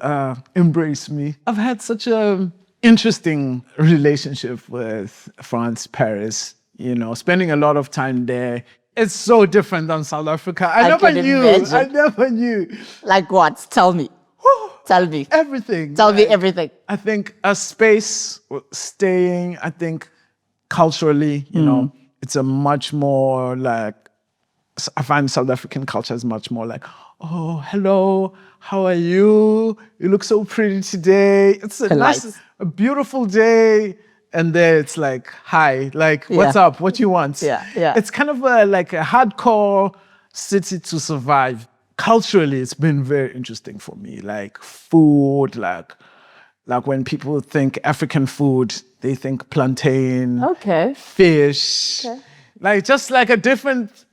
S1: embraced me. I've had such an interesting relationship with France, Paris, spending a lot of time there. It's so different than South Africa. I never knew.
S4: Like what? Tell me. Tell me.
S1: Everything.
S4: Tell me everything.
S1: I think a space, staying, I think culturally, it's a much more I find South African culture is much more like, oh, hello, how are you? You look so pretty today. It's a beautiful day. And there it's like, hi, what's up? What you want?
S4: Yeah.
S1: It's kind of a hardcore city to survive. Culturally, it's been very interesting for me. Food, Like when people think African food, they think plantain,
S4: Okay.
S1: fish, like just like a different.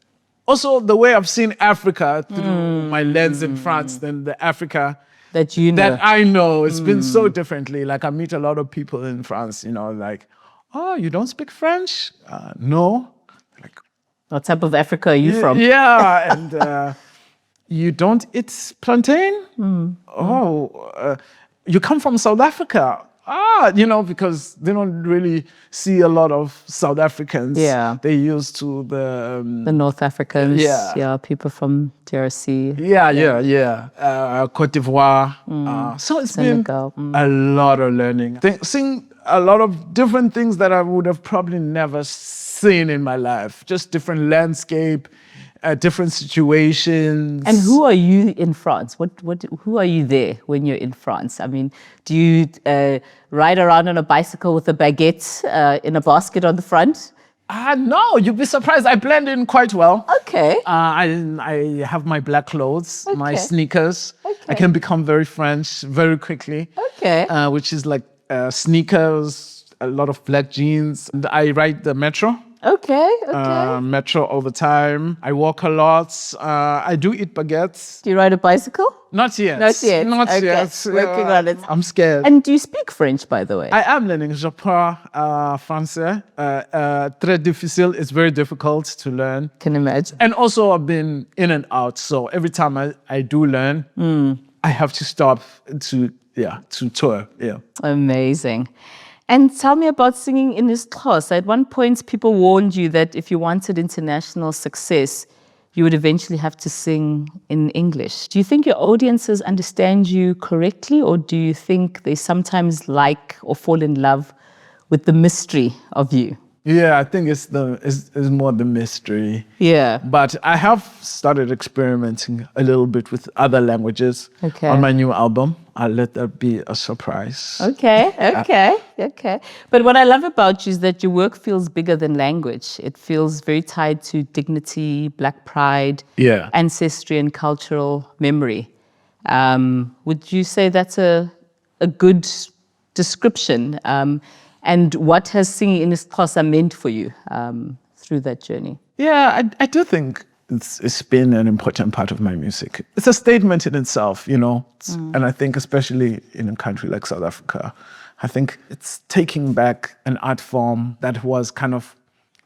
S1: Also, the way I've seen Africa through my lens in France than the Africa
S4: That you know.
S1: that I know. It's been so differently. Like I meet a lot of people in France, you know, like, oh, you don't speak French? No. Like,
S4: What type of Africa are you from?
S1: yeah, and you don't eat plantain? Oh, you come from South Africa? You know, because they don't really see a lot of South Africans.
S4: Yeah.
S1: They used to the...
S4: The North Africans.
S1: Yeah.
S4: Yeah, people from DRC.
S1: Yeah. Cote d'Ivoire. So it's
S4: Senegal.
S1: been a lot of learning. Seeing a lot of different things that I would have probably never seen in my life. Just different landscape, different situations.
S4: And who are you in France? Who are you there when you're in France? I mean, do you ride around on a bicycle with a baguette in a basket on the front?
S1: No, you'd be surprised. I blend in quite well.
S4: Okay.
S1: I have my black clothes, my sneakers.
S4: Okay.
S1: I can become very French very quickly.
S4: Okay.
S1: Which is like sneakers, a lot of black jeans. And I ride the metro.
S4: Okay.
S1: Metro all the time. I walk a lot. I do eat baguettes.
S4: Do you ride a bicycle?
S1: Not yet.
S4: Not yet.
S1: Not
S4: Okay.
S1: yet.
S4: Working on it.
S1: I'm scared.
S4: And do you speak French, by the way?
S1: I am learning. Je parle français. Très difficile. It's very difficult to learn.
S4: Can imagine.
S1: And also I've been in and out. So every time I do learn, I have to stop to tour. Yeah.
S4: Amazing. And tell me about singing in isiXhosa. At one point, people warned you that if you wanted international success, you would eventually have to sing in English. Do you think your audiences understand you correctly, or do you think they sometimes like or fall in love with the mystery of you?
S1: Yeah, I think it's more the mystery.
S4: Yeah.
S1: But I have started experimenting a little bit with other languages on my new album. I'll let that be a surprise.
S4: Okay. But what I love about you is that your work feels bigger than language. It feels very tied to dignity, Black pride, ancestry, and cultural memory. Would you say that's a good description? And what has singing in isiXhosa meant for you through that journey?
S1: Yeah, I do think it's been an important part of my music. It's a statement in itself, you know. And I think especially in a country like South Africa, I think it's taking back an art form that was kind of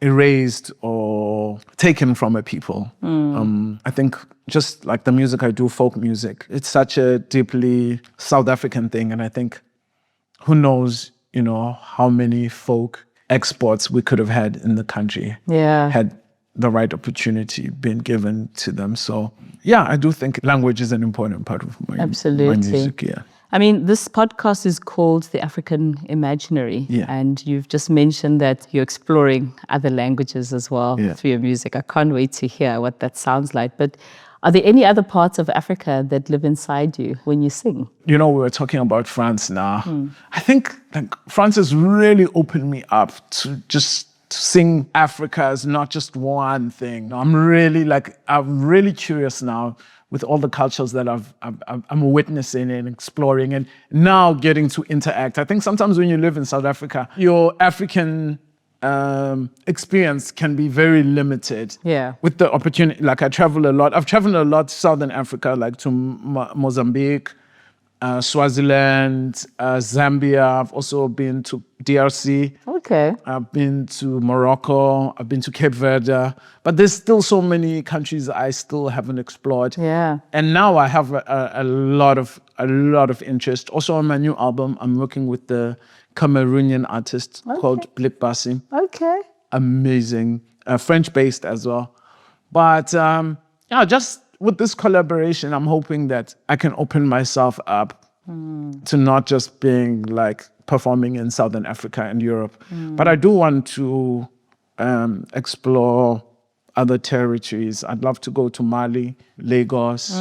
S1: erased or taken from a people. I think just like the music I do, folk music, it's such a deeply South African thing. And I think who knows, you know, how many folk exports we could have had in the country had the right opportunity been given to them. So, yeah, I do think language is an important part of my music. Yeah.
S4: I mean, this podcast is called The African Imaginary.
S1: Yeah.
S4: And you've just mentioned that you're exploring other languages as well through your music. I can't wait to hear what that sounds like. But are there any other parts of Africa that live inside you when you sing?
S1: You know, we were talking about France now. I think like France has really opened me up to just sing Africa as not just one thing. I'm really curious now with all the cultures that I'm witnessing and exploring and now getting to interact. I think sometimes when you live in South Africa, your African experience can be very limited.
S4: Yeah.
S1: With the opportunity, like I travel a lot. I've traveled a lot to Southern Africa, like to Mozambique, Swaziland, Zambia. I've also been to DRC.
S4: Okay.
S1: I've been to Morocco. I've been to Cape Verde. But there's still so many countries I still haven't explored.
S4: Yeah.
S1: And now I have a lot of interest. Also on my new album, I'm working with the Cameroonian artist called Blik Bassi.
S4: Okay.
S1: Amazing. French-based as well. But just with this collaboration, I'm hoping that I can open myself up to not just being like performing in Southern Africa and Europe, but I do want to explore other territories. I'd love to go to Mali, Lagos.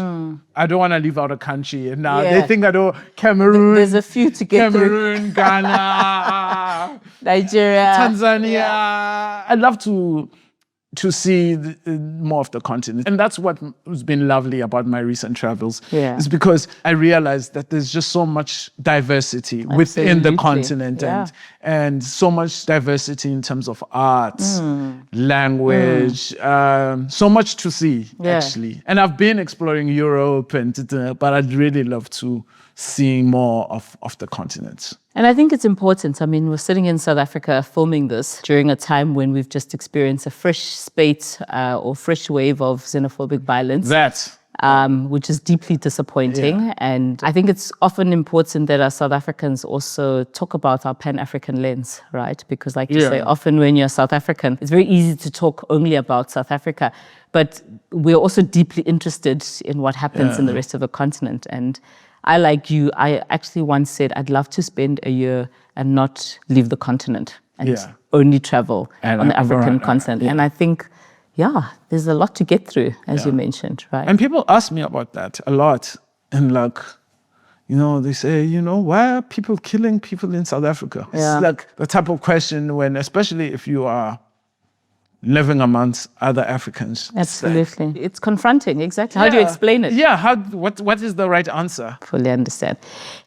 S1: I don't want to leave out a country. And now they think I do Cameroon.
S4: There's a few to get
S1: Cameroon, Ghana,
S4: Nigeria,
S1: Tanzania. I'd love to to see more of the continent. And that's what has been lovely about my recent travels.
S4: Yeah.
S1: Is because I realized that there's just so much diversity within the
S4: Absolutely.
S1: continent
S4: Yeah.
S1: and so much diversity in terms of arts, language, so much to see, actually. And I've been exploring Europe, but I'd really love to see more of the continent.
S4: And I think it's important. I mean, we're sitting in South Africa filming this during a time when we've just experienced a fresh spate or fresh wave of xenophobic violence. Which is deeply disappointing.
S1: Yeah.
S4: And I think it's often important that as South Africans also talk about our Pan-African lens, right? Because like you say, often when you're South African, it's very easy to talk only about South Africa. But we're also deeply interested in what happens in the rest of the continent. And I, like you, I actually once said I'd love to spend a year and not leave the continent and only travel on the African continent. And I think, there's a lot to get through, as you mentioned, right?
S1: And people ask me about that a lot. And like, they say, why are people killing people in South Africa? It's like the type of question when, especially if you are living amongst other Africans.
S4: Absolutely. It's confronting, exactly. How do you explain it?
S1: Yeah, what is the right answer?
S4: Fully understand.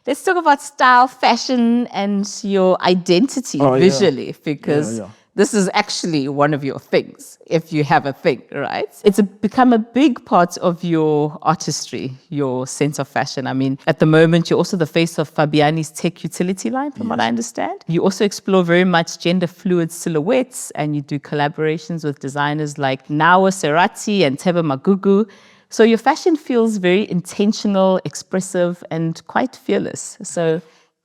S4: Let's talk about style, fashion, and your identity visually, because this is actually one of your things, if you have a thing, right? It's become a big part of your artistry, your sense of fashion. I mean, at the moment, you're also the face of Fabiani's tech utility line, from what I understand. You also explore very much gender-fluid silhouettes, and you do collaborations with designers like Nawa Serati and Tebe Magugu. So your fashion feels very intentional, expressive, and quite fearless. So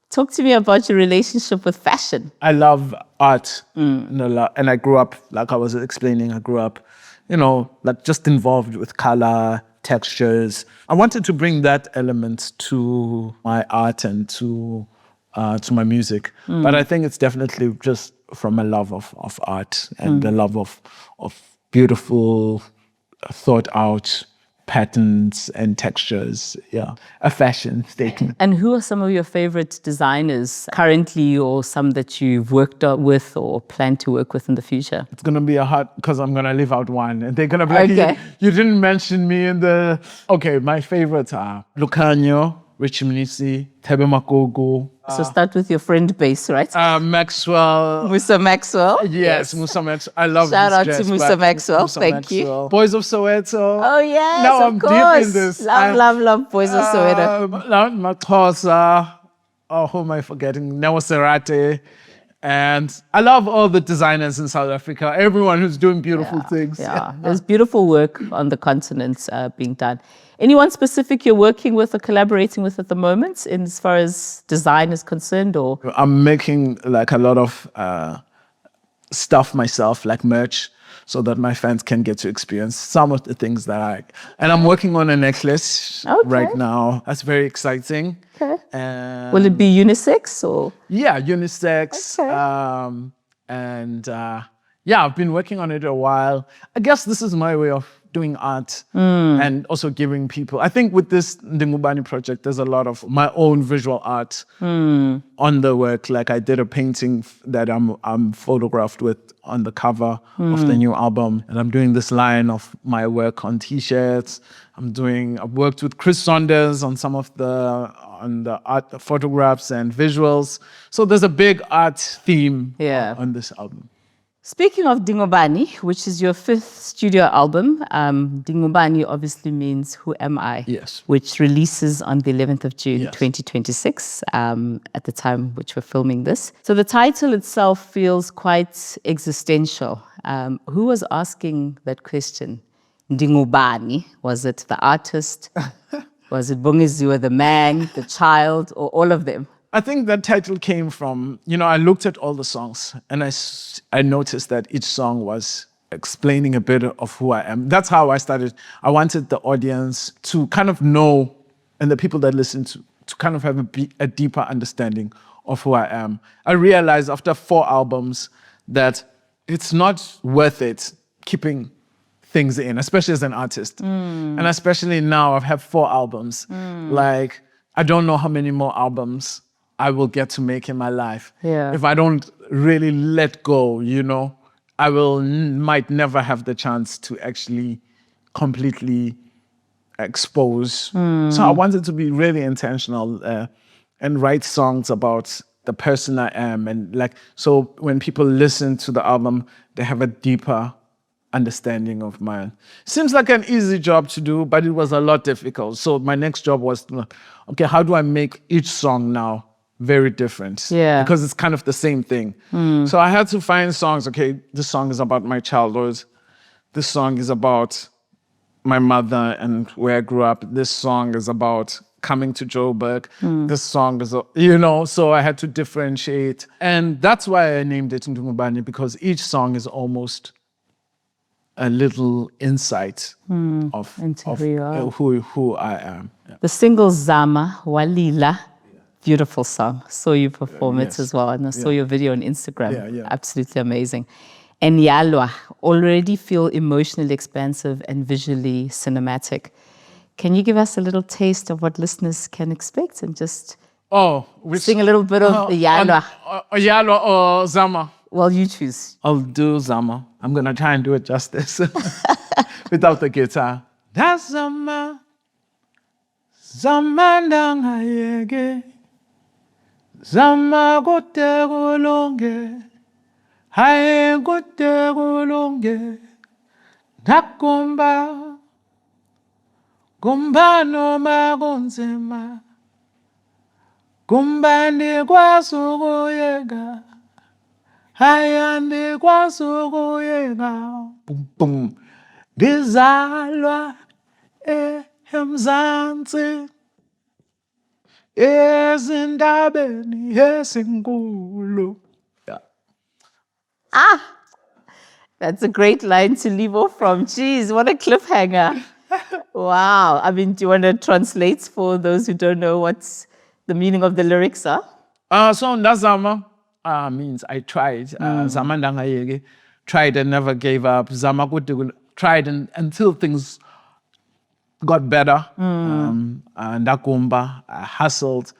S4: talk to me about your relationship with fashion.
S1: I love art and I grew up, like I was explaining, like just involved with color, textures. I wanted to bring that element to my art and to my music. But I think it's definitely just from a love of art and the love of beautiful, thought out patterns and textures. A fashion statement.
S4: And who are some of your favorite designers currently, or some that you've worked with or plan to work with in the future?
S1: It's going to be a hard, because I'm going to leave out one. And they're going to be like, you didn't mention me in the... Okay, my favorites are Lucanio, Richie Mnisi, Tebe Magugu.
S4: So start with your friend base, right?
S1: Maxwell.
S4: Musa Maxwell.
S1: Yes, Musa Maxwell. I love
S4: Shout out
S1: this
S4: to Musa Maxwell. Thank you.
S1: Boys of Soweto.
S4: Oh, yes,
S1: now
S4: of
S1: I'm
S4: course.
S1: deep in this.
S4: Love Boys of Soweto.
S1: Xhosa. Oh, who am I forgetting? Nawa Serati. And I love all the designers in South Africa. Everyone who's doing beautiful things.
S4: Yeah, there's beautiful work on the continent being done. Anyone specific you're working with or collaborating with at the moment, in as far as design is concerned, or?
S1: I'm making like a lot of stuff myself, like merch, so that my fans can get to experience some of the things that I... And I'm working on a necklace right now. That's very exciting.
S4: Okay. Will it be unisex or?
S1: Yeah, unisex.
S4: Okay.
S1: I've been working on it a while. I guess this is my way of doing art and also giving people... I think with this Ndingubani project, there's a lot of my own visual art on the work. Like I did a painting that I'm photographed with on the cover of the new album. And I'm doing this line of my work on T-shirts. I've worked with Chris Saunders on some of the art photographs and visuals. So there's a big art theme on this album.
S4: Speaking of Ndingubani, which is your 5th studio album, Ndingubani obviously means Who Am I?
S1: Yes.
S4: Which releases on the 11th of June, 2026, at the time which we're filming this. So the title itself feels quite existential. Who was asking that question? Ndingubani? Was it the artist? Was it Bongeziwe, the man, the child, or all of them?
S1: I think that title came from, I looked at all the songs and I noticed that each song was explaining a bit of who I am. That's how I started. I wanted the audience to kind of know, and the people that listen to kind of have a deeper understanding of who I am. I realized after 4 albums that it's not worth it keeping things in, especially as an artist. And especially now I've had 4 albums. Like, I don't know how many more albums I will get to make in my life if I don't really let go, I might never have the chance to actually completely expose. So I wanted to be really intentional and write songs about the person I am. And like, so when people listen to the album, they have a deeper understanding of mine. Seems like an easy job to do, but it was a lot difficult. So my next job was, okay, how do I make each song now very different?
S4: Yeah.
S1: Because it's kind of the same thing. So I had to find songs, okay, this song is about my childhood. This song is about my mother and where I grew up. This song is about coming to Joburg. This song is, so I had to differentiate. And that's why I named it Ndingubani, because each song is almost a little insight of who I am. Yeah.
S4: The single Zama, Walila, beautiful song. Saw you perform it as well. And I saw your video on Instagram.
S1: Yeah.
S4: Absolutely amazing. And Yalwa, already feel emotionally expansive and visually cinematic. Can you give us a little taste of what listeners can expect and just sing a little bit of the Yalwa?
S1: Yalwa or Zama?
S4: Well, you choose.
S1: I'll do Zama. I'm going to try and do it justice without the guitar. That's Zama. Zama ndangayege. Zama kote kolonge. Haye kote kolonge. Nakumba. Kumba noma kunzima. Kumba ndikwazi ukuyeka. Haya ndikwazi ukuyeka. Boom boom. Ndizalwa eMzansi. Ezindabeni ezinkulu. Yeah.
S4: That's a great line to leave off from. Jeez, what a cliffhanger. Wow. I mean, do you want to translate for those who don't know what the meaning of the lyrics are?
S1: So Ndazama means I tried. Zama ndangayeke. Tried and never gave up. Zama tried until things got better. Ndakumba, I hustled.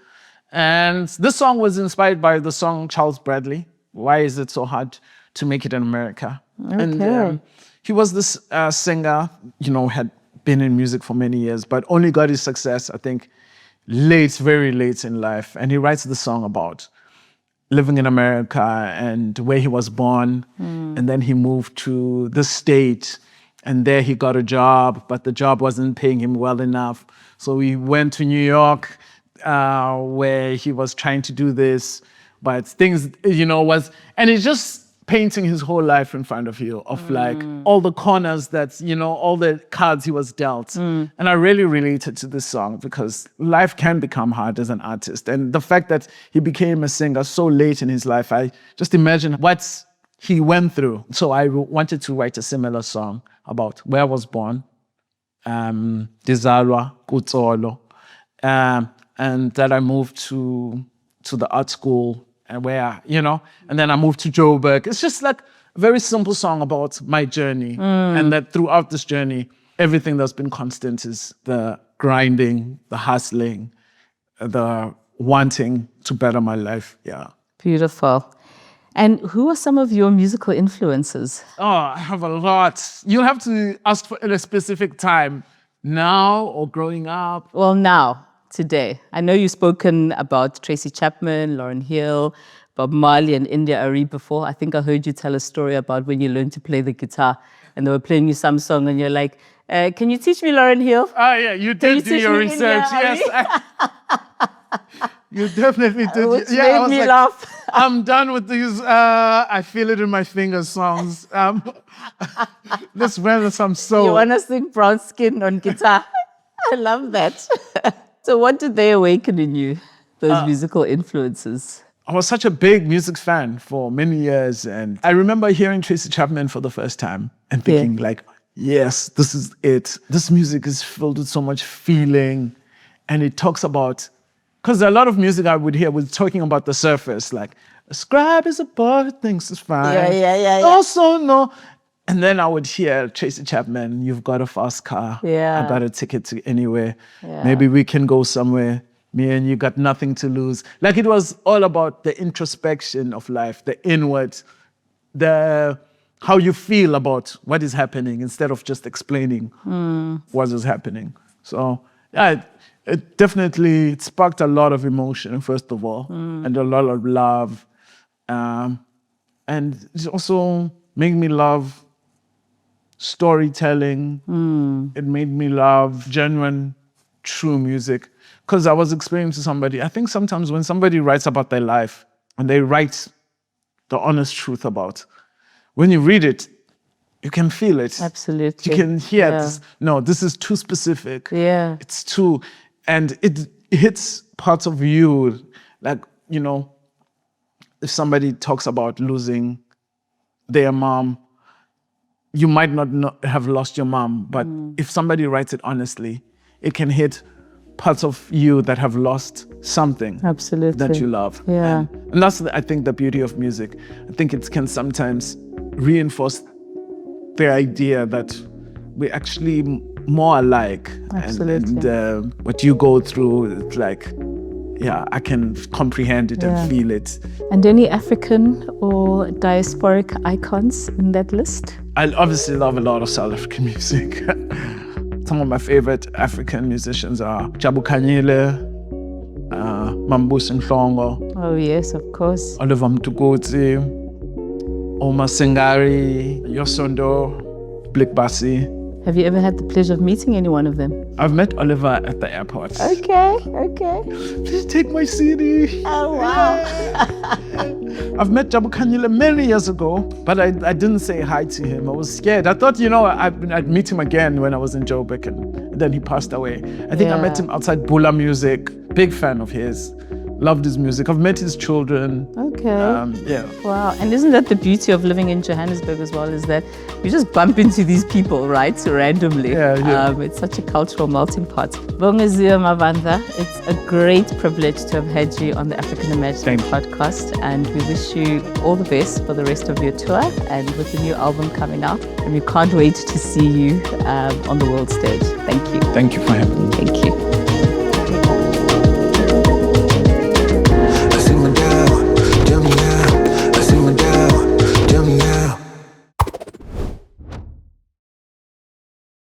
S1: And this song was inspired by the song Charles Bradley. Why is it so hard to make it in America?
S4: Okay.
S1: And he was this singer, had been in music for many years, but only got his success, I think, very late in life. And he writes the song about living in America and where he was born. And then he moved to the state. And there he got a job, but the job wasn't paying him well enough. So he went to New York, where he was trying to do this. But things, and he's just painting his whole life in front of you, of like all the corners that, all the cards he was dealt. And I really related to this song because life can become hard as an artist. And the fact that he became a singer so late in his life, I just imagine what he went through. So I wanted to write a similar song about where I was born, Dizalwa, Tsolo, and that I moved to the art school and where, and then I moved to Joburg. It's just like a very simple song about my journey. And that throughout this journey, everything that's been constant is the grinding, the hustling, the wanting to better my life. Yeah.
S4: Beautiful. And who are some of your musical influences?
S1: Oh, I have a lot. You'll have to ask for a specific time, now or growing up.
S4: Well, now, today. I know you've spoken about Tracy Chapman, Lauryn Hill, Bob Marley, and India Arie before. I think I heard you tell a story about when you learned to play the guitar and they were playing you some song and you're like, can you teach me Lauryn Hill?
S1: Oh, yeah, you did do your research. Yes. You definitely did.
S4: Which made me laugh.
S1: I'm done with these I feel it in my fingers songs. Let's render some soul.
S4: You want to sing Brown Skin on guitar? I love that. So what did they awaken in you, those musical influences?
S1: I was such a big music fan for many years. And I remember hearing Tracy Chapman for the first time and thinking yes, this is it. This music is filled with so much feeling. And it talks about, because a lot of music I would hear was talking about the surface, like, a scribe is a boy who thinks it's fine.
S4: Yeah.
S1: Also, no. And then I would hear Tracy Chapman, you've got a fast car.
S4: Yeah.
S1: I got a ticket to anywhere.
S4: Yeah.
S1: Maybe we can go somewhere. Me and you got nothing to lose. Like it was all about the introspection of life, the inward, the how you feel about what is happening instead of just explaining what is happening. So yeah, it definitely sparked a lot of emotion, first of all, and a lot of love. And it also made me love storytelling. It made me love genuine, true music. Because I was explaining to somebody, I think sometimes when somebody writes about their life and they write the honest truth about, when you read it, you can feel it.
S4: Absolutely.
S1: You can hear
S4: Yeah.
S1: this. No, this is too specific.
S4: Yeah.
S1: It's too, and it hits parts of you. Like, you know, if somebody talks about losing their mom, you might not have lost your mom, but if somebody writes it honestly, it can hit parts of you that have lost something
S4: Absolutely.
S1: that you love.
S4: Yeah.
S1: And that's, I think, the beauty of music. I think it can sometimes reinforce the idea that we're actually more alike.
S4: Absolutely.
S1: And what you go through, it's like, yeah, I can comprehend it
S4: Yeah.
S1: and feel it.
S4: And any African or diasporic icons in that list?
S1: I obviously love a lot of South African music. Some of my favorite African musicians are Jabu Khanyile, Mbandla,
S4: Oh, yes, of course.
S1: Oliver Mtukudzi, Oma Singari, Yosondo, Blick Bassi.
S4: Have you ever had the pleasure of meeting any one of them?
S1: I've met Oliver at the airport.
S4: Okay.
S1: Please take my CD.
S4: Oh, wow.
S1: I've met Jabu Khanyile many years ago, but I didn't say hi to him. I was scared. I thought, I'd meet him again when I was in Joburg, and then he passed away. I think I met him outside Bula Music. Big fan of his. Loved his music. I've met his children.
S4: Okay.
S1: Yeah.
S4: Wow. And isn't that the beauty of living in Johannesburg as well, is that you just bump into these people, right? So randomly.
S1: Yeah.
S4: It's such a cultural melting pot. Bongeziwe Mabandla, it's a great privilege to have had you on the African Imaginary podcast. And we wish you all the best for the rest of your tour and with the new album coming out. And we can't wait to see you on the world stage. Thank you.
S1: Thank you for having me.
S4: Thank you.